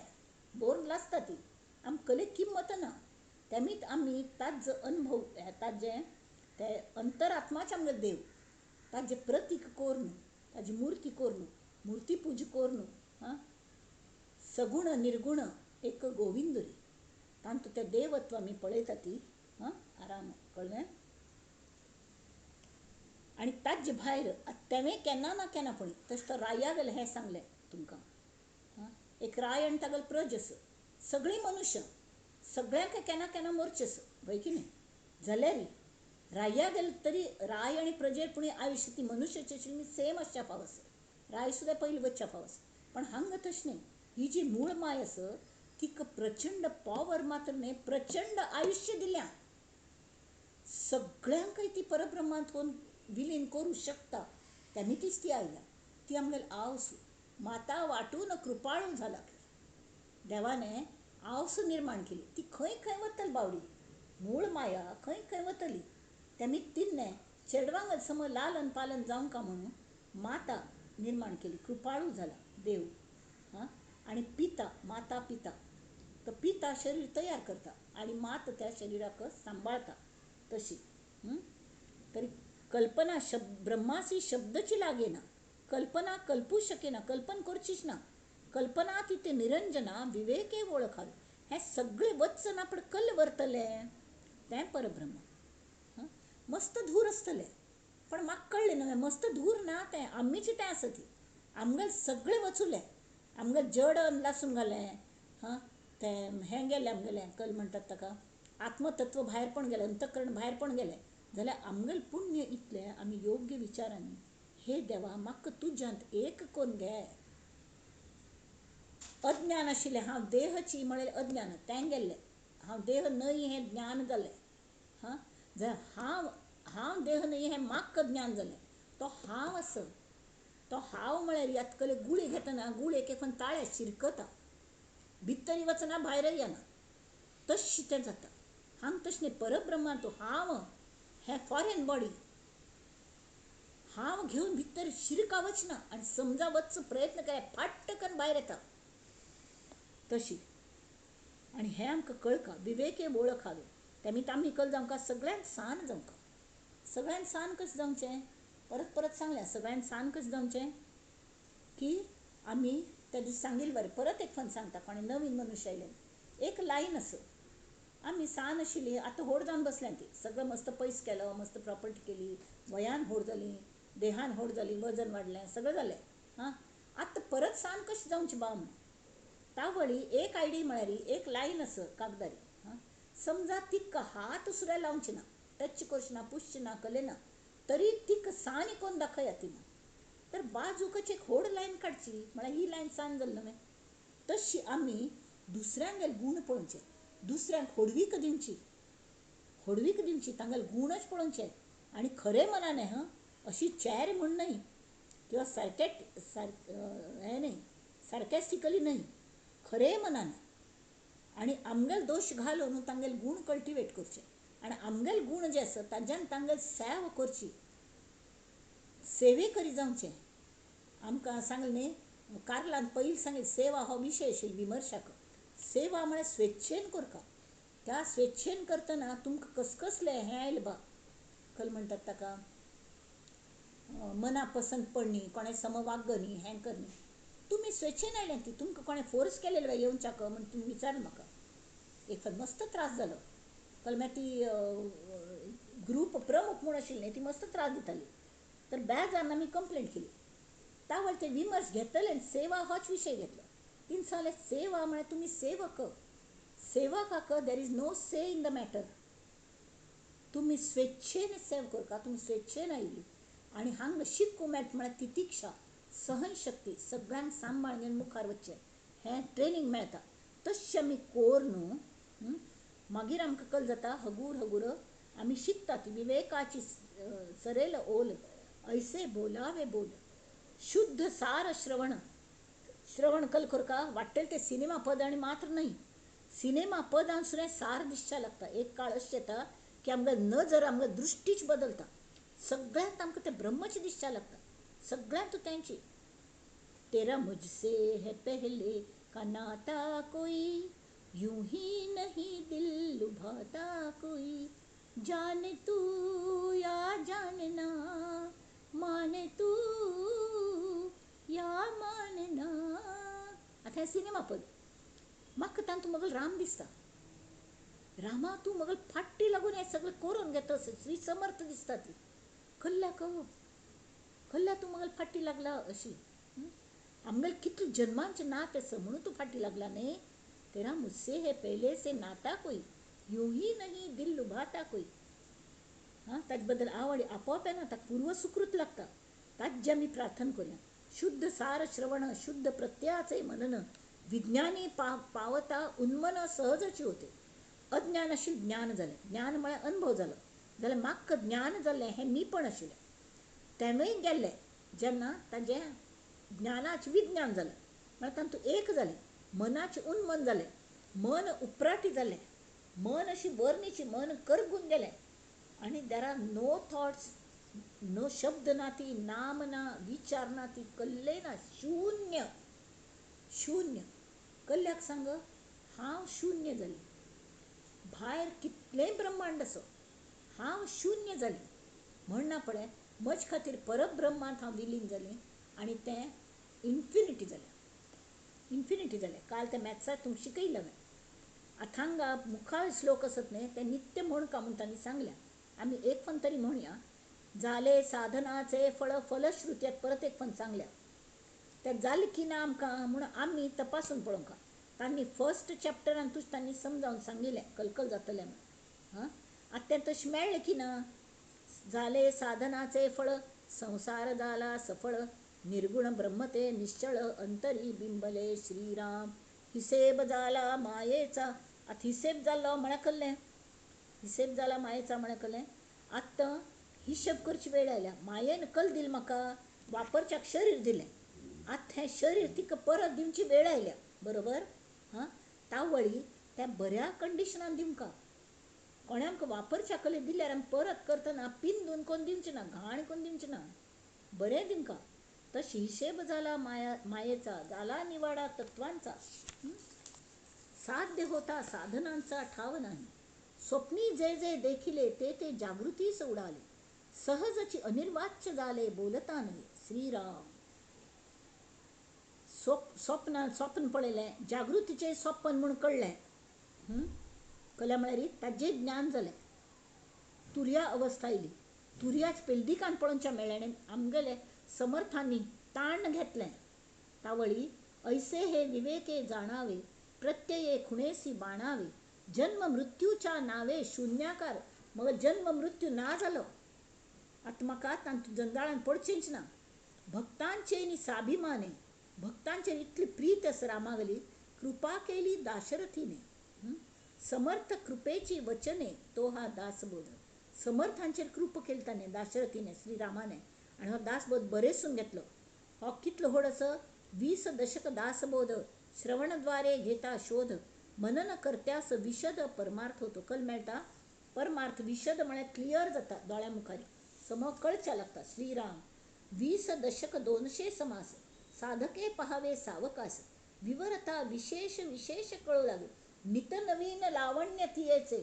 बोर लासता ती. आमकां कले किंमत ना. तेमीत आमी ताज अनुभव ताजें ते अंतरात्माच आमगे देव. ताजे प्रतीक कोरून, ताजी मुर्ती कोरून, मुर्ती पूजा कोरून. हां सगुण निर्गुण एक गोविंद रे. तांतू तें देवत्व आमी पळयता ती. आराम. कळ्ळें? आणि ताजे भायर तेवे केन्ना ना केन्नापणी तशें तो राया गेले हें सांगलें तुमकां. एक राय आनी तागेलो प्रज आसा, सगळीं मनुश्य सगळ्यांक केन्ना केन्ना मरचें आसा भंय की न्ही. जाल्यार राया गेले तरी राय आनी प्रजेर पुणी आयुश्य ती मनुश्याची आशिल्ली सेम आसच्या फाव आसा. राय सुद्दां पयलीं वचच्या फाव आसा. पण हांगा तशें न्ही. ही जी मूळ माय आसा तिका प्रचंड पॉवर मात्र न्ही, प्रचंड आयुश्य दिल्या. सगळ्यांकय ती परब्रह्मांतून विलीन करूं शकता. त्या नितीच ती आयल्या. ती आमगेली आवसू माता वाटून कृपाळू जाला. देवाने आवसू निर्माण केली. ती खंय खंय वतली बावडी. मूळ माया खंय खंय वतली. त्या तिन्ने चेडवांक समज लालन पालन जावं का म्हणून माता निर्माण केली. कृपाळू झाला देव. आणि पिता माता पिता तर पिता शरीर तयार करता आणि मात त्या शरीराक सांभाळता तशी. तरी कल्पना ब्रह्मासी शब्दची लागेना. कल्पना कल्पू शकेना, कल्पन करचीच ना. कल्पना तिथे निरंजना विवेके ओळखाल. हे सगळे वचन आपण कल्ल वरतले तें परब्रह्म. मस्त धूर आसतले पण म्हाका कळ्ळें न्हय मस्त धूर ना तें आम्मीचें तें आसा ती. आमगेलें सगळें वचुलें, आमगेलें जड लासून घालें. तें हें गेलें आमगेलें कल म्हणटात ताका आत्मतत्व भायर पण गेलें, अंतकरण भायर पण गेलें. जाल्यार आमगेलें पुण्य इतलें आमी योग्य विचारांनी हे देवा म्हाका तुज्यांत एक करून घे. अज्ञान आशिल्लें हांव देहची म्हळ्यार अज्ञान तें गेल्लें. हांव देह न्हय हें ज्ञान जालें. जर हांव देह न्हय हें म्हाका ज्ञान जालें. तो हांव आसा. तो हांव म्हळ्यार येतकले गुळी घेतना गुळ एक एक ताळ्या शिरकता, भितरी वचना भायर येना. तशें तें जाता. हांगा तशें न्ही. परब्रह्मा तूं हांव हें फॉरेन बॉडी हांव घेवन भितर शिरका वचना आनी समजा वचचो प्रयत्न केल्यार फाट्ट करून भायर येता तशी. आनी हें आमकां कळका विवेके वळख हावें. तें आमी कल जावंका सगळ्यांत सान जावंका. सगळ्यांत सान कशें जावचें परत परत सांगलें. सगळ्यांत सान कशें जावचें की आमी त्या दीस सांगिल्लें बरें. परत एक फावट सांगता कोणें नवीन मनुश्य आयले. एक लायन आसा. आमी सान आशिल्लीं आतां व्हड जावन बसल्यां ती. सगळें मस्त पयस केलो, मस्त प्रॉपर्टी केली, वयान व्हड जालीं, देहान व्हड जालीं, वजन वाडलें, सगळें जालें. आतां परत सान कशें जावचें बाम. तावळी एक आयडी म्हळ्यार एक लायन आसा कागदारी. समजा तिका हात सुद्दां लावचे ना, टच करचे ना, पुसचे ना, कले ना, तरी तिका सान करून दाखया तिनं. तर बाजूकच एक व्हड लायन काडची म्हळ्यार ही लायन सान जाली न्हय. तशी आमी दुसऱ्यांगेले गूण पळोवचे, दुसऱ्यांक होडवीक दिवची, तांगेले गुणच पळोवचे. आनी खरें मनाने अशी चॅर म्हण न्हय किंवा हें न्हय सार्केस्टिकली न्हय, खरें मनाने. आनी आमगेले दोश घालून तांगेले गूण कल्टिवेट करचे. आनी आमगेले गूण जे आसा तांच्यान तांगेली सेवा करची, सेवेकरी जावचें. आमकां सांगलें न्ही कार्लान पयलीं सांगिल्लें सेवा हो विशय आशिल्लो विमर्शाक. सेवा म्हळ्यार स्वेच्छेन करता. त्या स्वेच्छेन करतना तुमकां कसकसलें हें आयलें बा कल म्हणटात ताका मना पसंत पडणी, कोणें समवाग्ग न्ही, हें कर न्ही. तुमी स्वेच्छेन आयलें ती. तुमकां कोणें फोर्स केलेलें काय येवच्याक म्हण तुमी विचारलें म्हाका. एक फावट मस्त त्रास जालो. कल मागीर ती ग्रूप प्रमुख म्हूण आशिल्ली ती मस्त त्रास दिताली. तर बेजान आमी कंप्लेंट केली. तावळ ते विमर्श घेतले आनी सेवा होच विशय घेतलो. तिने सांगलें सेवा म्हळ्यार तुमी सेवक. सेवकाक there is no say in the matter. तुमी स्वेच्छेन सेवा करता, तुमी स्वेच्छेन आयिल्ली. आनी हांगा शिकूं मेळटा म्हळ्यार तितिक्षा, सहनशक्ती, सगळ्यांक सांबाळ घेवन मुखार वचचें हें ट्रेनींग मेळटा. तशें आमी कोर न्हू मागीर आमकां कळटा जाता हगूर हगूर आमी शिकता ती विवेकाची सरेल ओल ऐसे बोलावे बोल. शुद्ध सार श्रवण कल करका वाटेल ते सिनेमा पद आनी मात्र न्हय. सिनेमा पदां सुद्दां सार दिसच्या लागता. एक काळ अशें येता की आमगे नजर आमगे दृश्टीच बदलता. सगळ्यांत आमकां तें ब्रह्मची दिसच्या लागता. सगळ्यांत तेंची तेरा मुझसे है पहले का नाता कोई, यूं ही नहीं दिल लुभाता कोई, जाने तू या जानना, माने तू या मानना. आता हे सिनेमा पद म्हाका तातूंत मगल राम दिसता. रामा तूं मगल फाटी लागून हें सगळें करून घेता श्री समर्थ दिसता ती. कल्ल्या कल्ल्या तू मग फाटी लागला अशी. आमगल कितले जन्मांचे नात असं म्हणून तू फाटी लागला नाही. तेरा मुझसे है पहले से नाता कोई, यूं ही नहीं दिल लुभाता कोई. त्याचबद्दल आवडी आपोआप आहे ना, ताक पूर्व सुकृत लागता. ताज्या मी प्रार्थना करूया. शुद्ध सार श्रवण, शुद्ध प्रत्ययाचे मनन, विज्ञानी पावता उन्मन सहजची होते. अज्ञानाशी ज्ञान झाले, ज्ञान मला अनुभव झाला जाल्यार म्हाका ज्ञान जाल्लें हें मी पण आशिल्लें. तेंवूय गेल्ले जेन्ना ताजें ज्ञानाचें विज्ञान जालें, म्हळ्यार तातूंत एक जालें. मनाचें उन्मन जालें, मन उपराटी जालें, मन अशी वर्णीची मन करगून गेलें. आणि there are no thoughts, no शब्द ना ती, नाम ना, विचार ना ती, कल्ले ना, शून्य. शून्य कल्ल्याक सांग, हांव शून्य जाली. भायर कितलेंय ब्रह्मांड असो, हांव शून्य जाली. म्हणना पळय, म्हजे खातीर परब्रह्मांत हांव विलीन जालें आनी तें इन्फिनिटी जालें. इन्फिनिटी जालें. काल तें मॅथ्साक तुमकां शिकयलें हांवें. अथांगा मुखार श्लोक असत न्ही, ते नित्य म्हण का म्हणून तांणी सांगल्या. आमी एक फन तरी म्हणया. जाले साधनाचे फळ फलश्रुत्यात परत एक फन सांगल्या. ते जालें की ना आमकां म्हणून आमी तपासून पळोवंक. तांणी फर्स्ट चॅप्टरान तुज तांणी समजावन सांगिल्लें कलकल जातलें म्हणून. आतां तें तशें मेळ्ळें की ना. जाले साधनाचे फळ, संसार जाला सफळ, निर्गुण ब्रह्म ते निश्चळ, अंतरी बिंबले श्रीराम. हिसेब जाला मायेचा. आता हिसेब जाल्लो म्हळ्यार कल्लें. हिसेब जाला मायेचा म्हळ्यार कल्लें. आतां हिशेब करची वेळ आयल्या. मायेन कल दिलें म्हाका, वापरच्याक शरीर दिलें. आतां हें शरीर तिका परत दिवची वेळ आयल्या, बरोबर. तावळी तें बऱ्या कंडिशनान दिवंका. कोणें आमकां वापरच्या कले दिल्यार आमी परत करतना पिंदून कोण दिवचें ना, घाण कोण दिवचें ना, बरें दिवंका. तशी हिशेब जाला मायेचा, जाला निवाडा तत्वांचा. साध्य होता साधनांचा ठाव नाही. स्वप्नी जे जे देखिले ते ते जागृतीस उडाले. सहजची अनिर्वाच्य झाले बोलता नये. श्रीराम. स्वप्न पळयलें, जागृतीचें स्वप्न म्हणून कळलें. कळ्ळें म्हळ्यार ताजें ज्ञान जालें. तुर्या अवस्था आयली. तुर्याच पेलदिकान पळोवच्या मेळ्ळें. आमगेले समर्थांनी ताण घेतलें. तावळी ऐसे हे विवेके जाणावे, प्रत्यये खुणेसी बाणावे, जन्म मृत्यूच्या नावे शून्याकार. मग जन्म मृत्यू ना जालो. आतां म्हाका तांतूं जंजाळान पडचेंच ना. भक्तांचे नी साभिमाने, भक्तांचेर इतली प्रीत आसा रामागली. कृपा केली दाशरथीने. समर्थ कृपेची वचने तो हा दासबोध. समर्थांचेर कृपा केली ताणें, दाशरथीने, श्रीरामाने. आनी हो दासबोध बरेंसून घेतलो. हो कितलो व्हड असो. 20 दशक दासबोध श्रवणद्वारे घेता शोध, मनन करत्यास विशद परमार्थ होतो. कल मेळटा. परमार्थ विशद म्हळ्यार क्लियर जाता दोळ्या मुखार, समो कळच्या लागता. श्रीराम. 20 दशक 200 समास, साधके पहावे सावकास, विवरता विशेष विशेष कळू लागे, नित नवीन लावण्य तियेचे.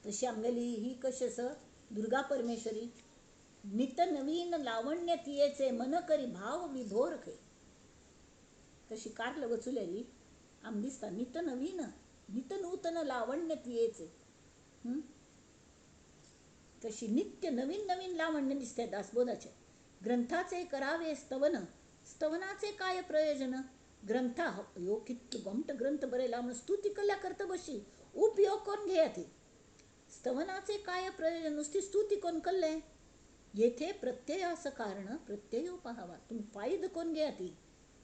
तशी आमगेली ही कशी आसा दुर्गा परमेश्वरी. नित नवीन लावण्य तियेचे, मन करी भाव विभोर खे. तशी कारल वचुलेली आम दिसता नित नवीन, नित नूतन लावण्य तियेचे. तशी नित्य नवीन नवीन लावण्य दिसते दासबोधाचे. ग्रंथाचे करावे स्तवन, स्तवनाचे काय प्रयोजन. ग्रंथा ह्यो कितलो गोमट ग्रंथ बरयला म्हणून स्तुती कल्ल्या करता बशी, उपयोग कोण घेया ती. स्तवनाचे काय प्रयोजन, नुसती स्तुती कोण कल्लें. येथे प्रत्यय असं कारण, प्रत्ययो पहावा. तुम्ही फायद कोण घेया ती,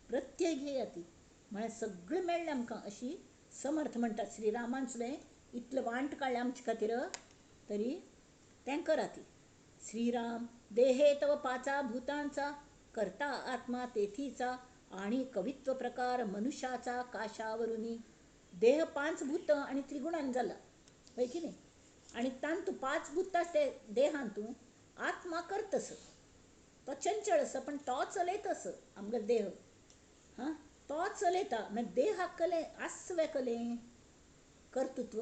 प्रत्यय घेया ती. म्हळ्यार सगळें मेळ्ळें आमकां अशी समर्थ म्हणटात. श्रीरामान सुद्दां इतलें वांट काडलें आमचे खातीर, तरी तें करा ती. श्रीराम. देहे तव पाचा भूतांचा, करता आत्मा तेथीचा, आणि कवित्व प्रकार मनुष्याचा काशावरुनी. देह 5 भूत आणि त्रिगुणान जाला, होय की नाही. आणि तांतू 5 भूत ते देहांतू आत्मा करतस. तो चंचळ आसा पण तो चलयतस आमगे देह. तो चलयता. मागीर देहाक कले आसवे कले कर्तृत्व.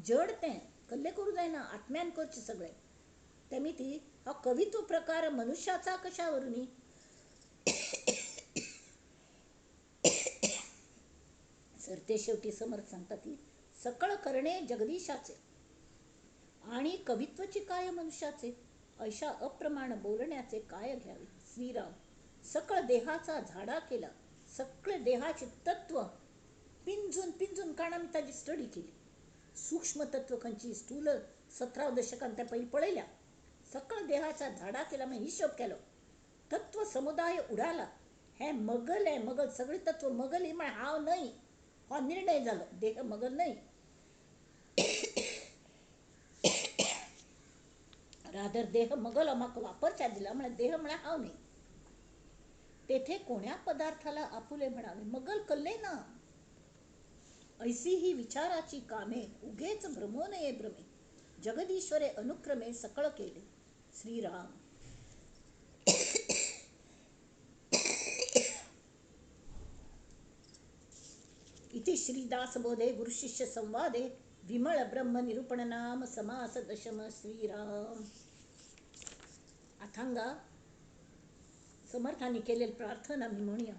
जड तें कल्ले करूं जायना, आत्म्यान करचें सगळें. तेमी ती हो कवित्व प्रकार मनुष्याचा कशावरुनी. सरते शेवटी समर्थ सांगता ती सकळ करणे जगदीशाचे, आणि कवित्वची काय मनुष्याचे. ऐशा अप्रमाण बोलण्याचे काय घ्यावे. श्रीराम, सकळ देहाचा झाडा केला, सगळे देहाचे तत्व पिंजून पिंजून काणा मी ताची स्टडी केली. सूक्ष्म तत्व खंयची स्थूल 17 दशकांत त्या पहिले पळयल्या. सकळ देहाचा झाडा केला, मग हिशोब केलो. तत्व समुदाय उडाला. हे मगल आहे, मगल सगळी तत्व मगल ही म्हण हाव नाही, हा निर्णय झालो. देह मगल नाही. रादर देह मगल म्हाका वापरच्या दिला म्हण देह म्हणा हाव नाही. तेथे कोण्या पदार्थाला आपुले म्हणावे, मगल कल्ले ना. ऐसी ही विचाराची कामे, उगेच भ्रमो नये भ्रमे. जगदीश्वरे अनुक्रमे सकळ केले. श्रीराम. इति श्रीदासबोधे गुरुशिष्य संवादे विमळ ब्रह्म निरूपण नाम समास दशम. श्रीराम. अथांगा समर्थांनी केलेली प्रार्थना मी म्हणूया.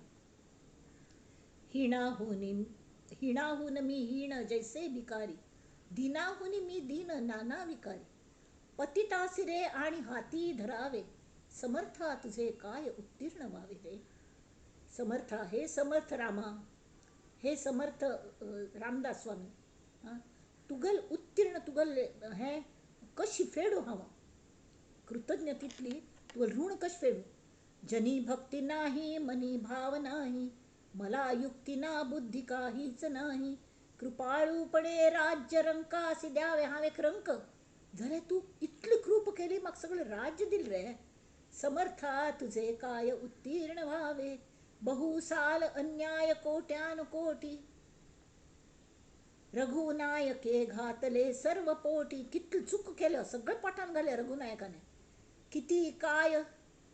हिणाहून मी हीण जैसे भिकारी, दिनाहून मी दीन नाना विकारी. पतितासिरे आणि हाती धरावे, समर्था तुझे काय उत्तीर्ण व्हावे रे. समर्था, हे समर्थ रामा, हे समर्थ रामदास स्वामी, तुगल उत्तीर्ण, तुगल हे कशी फेडू हवा. कृतज्ञतेतली तुगल ऋण कशी फेडू. जनी भक्ती नाही, मनी भाव नाही, मला युक्ती ना बुद्धी काहीच नाही. कृपाळूपणे राज्य रंकासी द्यावे, हाव एक रंक झाले. तू इतली कृप केली, मग सगळं राज्य दिल रे. समर्था तुझे काय उत्तीर्ण व्हावे, बहुसाल अन्याय कोट्यान कोटी. रघुनायके घातले सर्व पोटी. किती चूक केलं, सगळं पठाण घाले रघुनायकाने. किती काय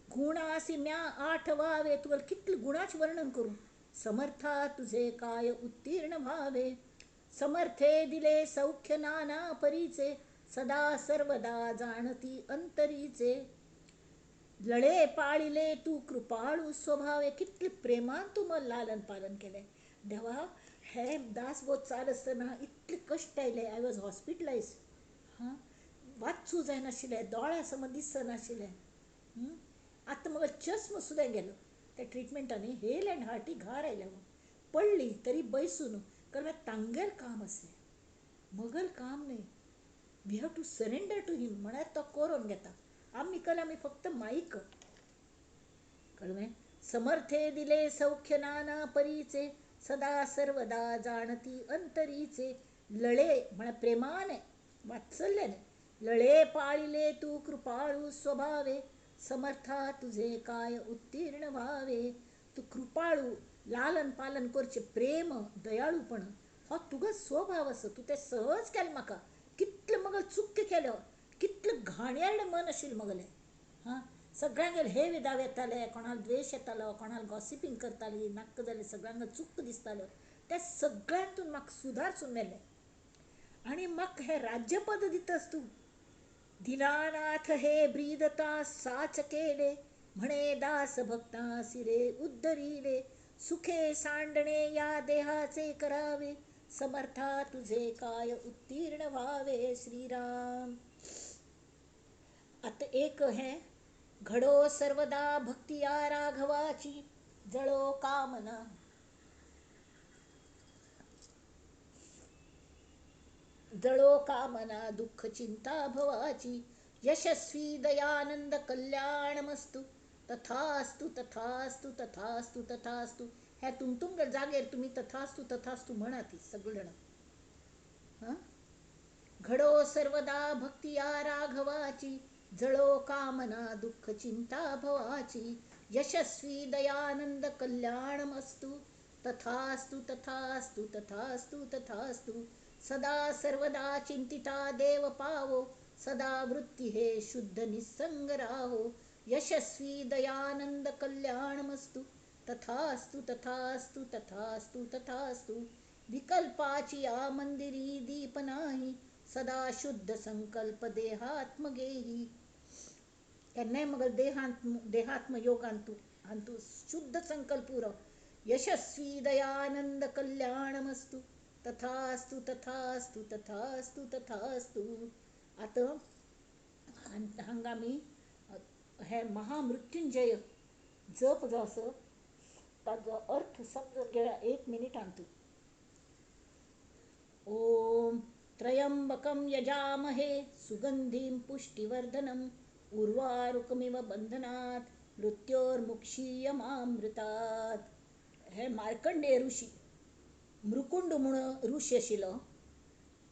गुणासी म्या आठवावे, तुला किती गुणाचे वर्णन करू. समर्था तुझे काय उत्तीर्ण व्हावे. समर्थे दिले सौख्य नाना परीचे, सदा सर्वदा जाणती अंतरीचे. लळे पाळिले तू कृपाळू स्वभावे, किती प्रेमान तू मला लालन पालन केले. देवा, हे दासबोध चाल असताना इतले कष्ट आयले. I was hospitalise. वाचू जाय नाशिल्ले, दोळ्यासमोर दिसच नाशिल्ले. आतां म्हाका चश्म सुद्दां गेलो त्या ट्रिटमेंटांनी. हेल अँड हार्टी घार आयल्या. पडली तरी बैसून, कारण तांगेल काम असे, मगल काम नाही. We have to surrender to him. म्हळ्यार तो करून घेता. आम्ही फक्त माईक कळवे. समर्थे दिले सौख्य नाना परीचे, सदा सर्वदा जाणती अंतरीचे. लळे म्हणा प्रेमाने, वात्सल्याने. लळे पाळिले तू कृपाळू स्वभावे, समर्था तुझे काय उत्तीर्ण व्हावे. तू कृपाळू, लालन पालन करचे, प्रेम दयाळूपण हो तुझा स्वभाव असं. तू ते सहज केलं म्हाका. कितलं मग चुक्क केलं, कितलं घाणेरडं मन आशिल्लें मगलें. सगळ्यांगेर हे विदाव येताले, कोणाला द्वेष येतालो, कोणाला गॉसिपिंग करताली, नाक्क जालें, सगळ्यांक चुक्क दिसताल्यो. त्या सगळ्यांतून म्हाका सुदारसून मेलें. आणि म्हाका हे राज्यपद दितस तू. दीनानाथ हे ब्रीदता साच केले, म्हणे दास भक्ता सिरे उद्धरिले. सुखे सांडणे या देहाचे करावे, समर्था तुझे काय उत्तीर्ण व्हावे. श्रीराम. आता एक हे घडो सर्वदा भक्ती या राघवाची, जळो कामना. जळो कामना दुःख चिंता भवाची, यशस्वी दयानंद कल्याणमस्तु. तथास्तु तथास्तु तथास्तु तथास्तु. ह्या तुमतुम जागेर तुम्ही तथास्तु तथास्तु म्हणा ती सगळं. घडो सर्वदा भक्ती या राघवाची, जळो कामना दुःख चिंता भवाची, यशस्वी दयानंद कल्याणमस्तु. तथास्तु तथास्तु तथास्तु तथास्तु. सदा सर्वदा चिंतिता देव पावो, सदा वृत्ती हे शुद्ध निसंग राहो. यशस्वी दयानंद कल्याणमस्तु. तथास्तु तथास्तु तथास्तु तथास्तु. विकल्पाची या मंदिरी दीप नाही, सदा शुद्ध संकल्प देहात्म गेही. त्यांना मग देहात्म योगांतू अंतू शुद्ध संकल्प उरव. यशस्वी दयानंद कल्याणमस्तु. तथास्तु तथास्तु तथास्तु तथास्तु. आता हांगा मी हे महामृत्युंजय जप जो असो ताजो अर्थ समजून घेऊया 1 मिनिट आणतो. ओम त्र्यंबकं यजामहे सुगंधिं पुष्टिवर्धनम् उर्वारुकमिव बंधनात् मृत्योर्मुक्षीयमामृतात्. हे मार्कंडेय ऋषी मृकुंड म्हणून ऋषी आशिल्लो.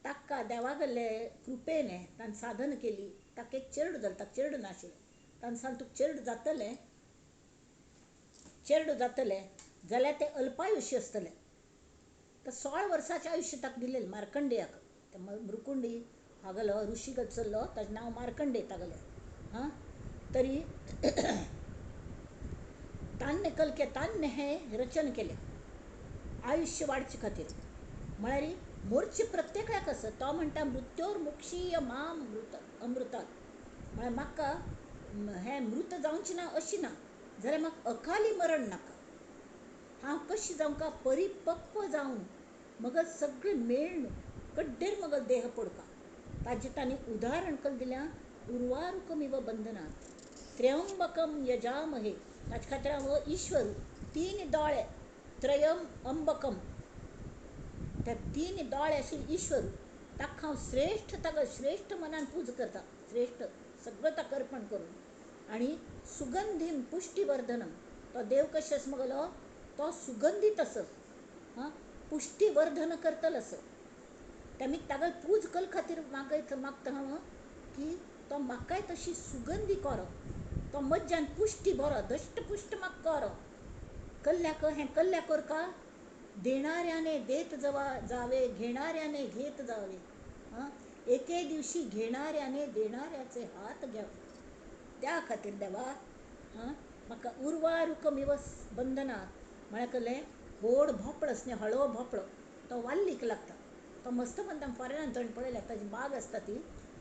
ताका देवागले कृपेने ताणें साधन केली. ताका एक चेडूं जालें. ताका चेडूं नाशिल्लें. ताणें सांगलें तुका चेडूं जातलें जाल्यार तें अल्पायुश्य आसतलें. तर 16 वर्साचें आयुश्य ताका दिलेलें मार्कंडेयाक. ते मृकुंडी हागलो ऋषी चल्लो ताचें नांव मार्कंडेय तागेलें. हां तरी तान्ने हें रचन केलें आयुश्य वाडचे खातीर. म्हळ्यार मोरचे प्रत्येकाक आसा. तो म्हणटा मृत्योर मुक्षीय माम अमृतात. म्हळ्यार म्हाका हें मृत जावचें ना अशी ना जाल्यार म्हाका अकाली मरण नाका. हांव कशी जावंका परिपक्व जावन मगज सगळें मेळून कड्डेर मगज देह पडका. ताजें तांणी उदाहरण करून दिल्यां उर्वारुकमिव बंधनात त्र्यंबकम यजामहे. ताचे खातीर हांव ईश्वर 3 दोळे त्रयम अंबकम ते 3 दोळे आशिल्ले ईश्वर ताका हांव श्रेष्ठ मनान पूज करता. श्रेष्ठ सगळं ताका अर्पण करून. आनी सुगंधीम पुष्टिवर्धनम तो देव कशें आसा मगलो तो सुगंधीत असो. हां पुष्टिवर्धन करतलो असो. तेमी ताका पूज कल खातीर मागता हांव की तो म्हाकाय तशी सुगंधी करो. तो मज्जान पुष्टी बरो दष्टपुष्ट म्हाका करो. हें कल्ल्या करका देणाऱ्याने देत जावे घेणाऱ्याने घेत जावे. हां एके दिवशी घेणाऱ्याने देणाऱ्याचे हात घ्यावे. त्या खातीर देवा म्हाका उर्वारुकमिव बंधनात म्हळ्यार कळ्ळें व्हड भोपळो आसा न्ही हळवो भोपळो तो वाल्लीक लागता. तो मस्त म्हणटा फॉरेनान थंड पळयल्या ताजी बाग आसता ती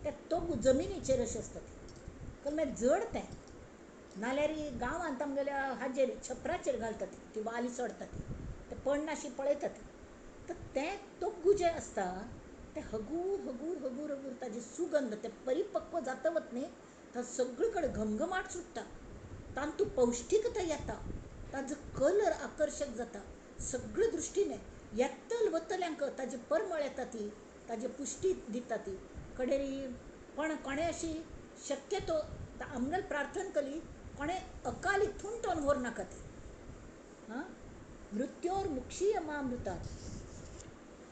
ते तोग जमिनीचेर अशें आसता ती कळ्ळें जड तें. नाल्यार गांवांत आमगेल्या हाजेर छपराचेर घालता ती वाली सोडटा ते पडनाशी पळयता ती. तर तें तोग्गू जें आसता तें हगूर ताजी सुगंध ते परिपक्व जाता वत न्ही तो सगळे कडेन घमघमाट सुट्टा. तातूंत पौश्टिकता येता. ताजो कलर आकर्शक जाता. सगळे दृश्टीने येतल वतल्यांक ताजी परमळ येता ती ताजी पुष्टी दिता ती कडेरी. पण कोणें अशी शक्यतो आमगेल प्रार्थना कली कोणें अकाली थुंटोन व्हर नाका ती. मृत्योर मुक्षीय मामृतात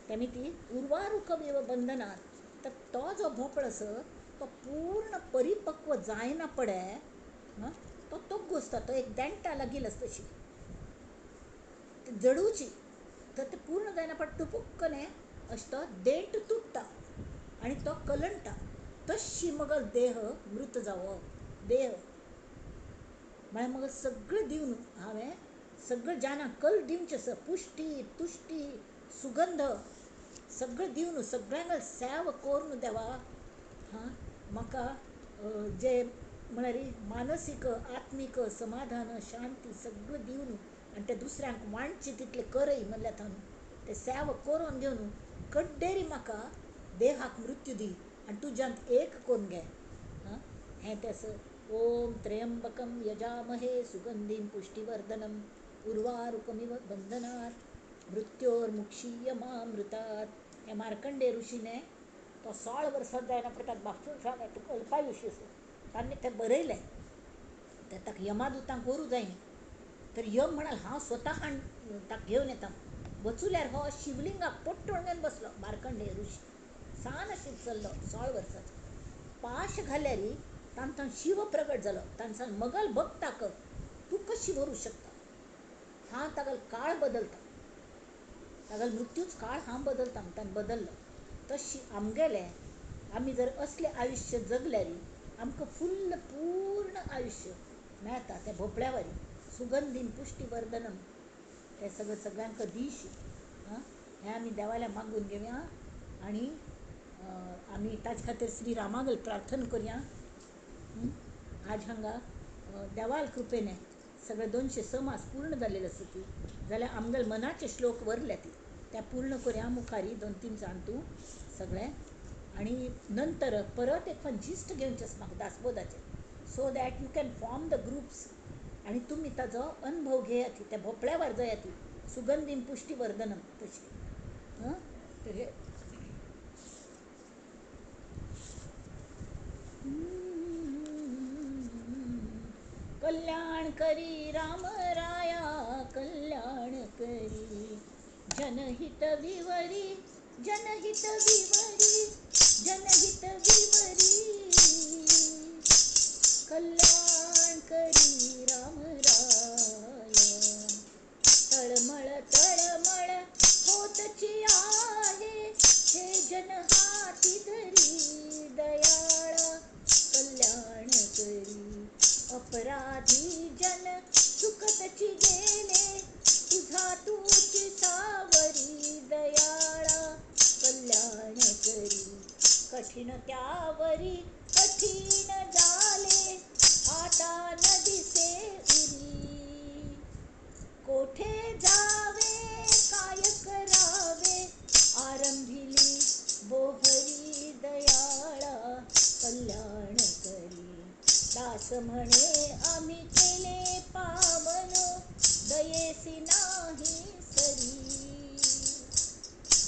तेमी ती उर्वारुकमिव बंधनात. तर तो जो भोपळो आसा तो पूर्ण परिपक्व जायना पडे तो तोग्गू आसता. तो एक देंटा लागील आसता तशी जडूची. तर ते पूर्ण जायना पड टुपुक्क न्ही अशें तो देंट तुट्टा आनी तो कलंटा. तशी मग देह मृत जावप. देह म्हळ्यार मग सगळें दिवन हांवें सगळें जाणांक कल दिवचें आसा. पुष्टी तुष्टी सुगंध सगळें दिवन सगळ्यांक सेवा करून देवा म्हाका जे म्हळ्यार मानसीक आत्मीक समाधान शांती सगळें दिवन आनी ते दुसऱ्यांक वांटचें तितलें करय म्हणल्यार हांव ते सेवा करून घेवन कड्डेरी म्हाका देहाक मृत्यू दी आनी तुज्यांत एक करून घे. हें तें आसा. ओम त्र्यंबकं यजामहे सुगंधिं पुष्टिवर्धनम् उर्वारुकमिव बंधनात् मृत्योर्मुक्षीयमामृतात्. हे मार्कंडेय ऋषीने तो 16 वर्सां जायना पडटा म्हापसून सांग तुका अल्पायुश्य ताणें तें बरयलें. तें ताका यमादुतांक व्हरूं जायना. तर यम म्हणाल हांव स्वता ताका घेवन येता. वचूल्यार हो शिवलिंगाक पट्टून घेवन बसलो मार्कंडेय ऋषी. सान आशिल्लो चल्लो 16 वर्साचो. पाश घाल्यार तांकां शिव प्रगट जालो. ताणें सांग मगल भक्ताक तूं कशी व्हरूं शकता. हांव तागेलो काळ बदलता. तागेलो मृत्यूच काळ हांव बदलता म्हण ताणें बदल्लो. तशी आमगेलें आमी जर असलें आयुश्य जगल्यार आमकां फुल्ल पूर्ण आयुश्य मेळटा. त्या भोपळ्या वरी सुगंधीं पुष्टिवर्धनम तें सगळ्यांक दीश. हें आमी देवाल्या मागून घेवया आनी आमी ताजे खातीर श्री रामागेर प्रार्थना करया. आज हांगा देवाल कृपेने सगळे 206 मास पूर्ण जाल्लेले आसा ती जाल्यार आमगेले मनाचे श्लोक वरले ती त्या पूर्ण करया मुखारी 2-3 सांतू सगळे. आनी नंतर परत एक जिश्ट घेवचें आसा म्हाका दासबोदाचें so that you can form the groups. आणि तुम्ही ताजो अनुभव घेयात त्या भोपळ्यावर जयात सुगंधीम पुष्टीवर्धनम तशी. हं? तर हे कल्याण करी राम राया कल्याण करी, जनहित विवरी जनहित विवरी जनहित विवरी, कल्याण करी राम राया. तळमळ तळमळ होतची आहे, हे जन हाती धरी दयाळा कल्याण करी. अपराधी जन सुखतची गेले, तुझा तूची सावरी दयाळा कल्याण करी. कठीण त्यावरी कठीण झाले, आता न दिसे उरी. कोठे जावे काय करावे, आरंभिली बोहरी दयाळा कल्याण करी. दास म्हणे आम्ही केले पावन, दयेसी नाही सरी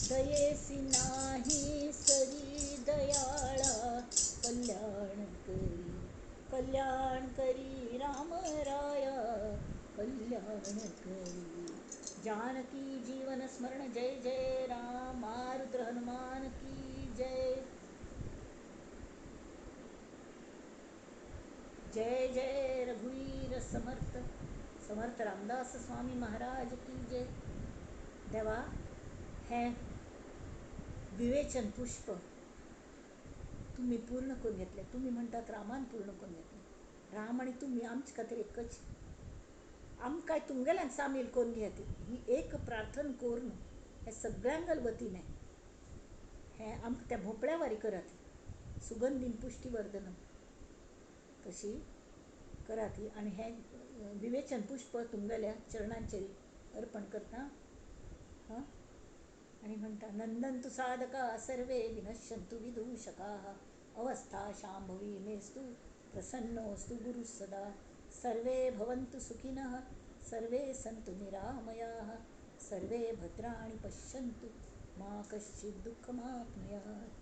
दयेसी नाही सरी दयाळा कल्याण करी. कल्याण करी राम राया कल्याण करी. जानकी जीवन स्मरण जय जय राम. मारुद्र हनुमान की जय. जय जय रघुवीर समर्थ. समर्थ रामदास स्वामी महाराज की जय. देवा, हे विवेचन पुष्प तुम्ही पूर्ण करून घेतले. तुम्ही म्हणतात रामान पूर्ण करून घेतले. राम आणि तुम्ही आमची खातीर एकच. आमकां तुमगेल्यान सामील करून घेते. ही एक प्रार्थना करून हे सगळ्यांगल वतीने हे आमकां त्या भोपळ्या वारी करात. सुगंधीन पुष्टीवर्धनम तशी करात. आणि हे विवेचन पुष्प तुमगेल्या चरणांचेर अर्पण करता. हां. आणि म्हणता नंदन्तु साधका सर्वे विनश्यन्तु विदूषकाः, अवस्था शांभवी मेस्तु प्रसन्नोऽस्तु गुरुः सदा. सर्वे भवन्तु सुखिनः सर्वे सन्तु निरामयाः, सर्वे भद्राणि पश्यन्तु मा कश्चित् दुःखमाप्नुयात्.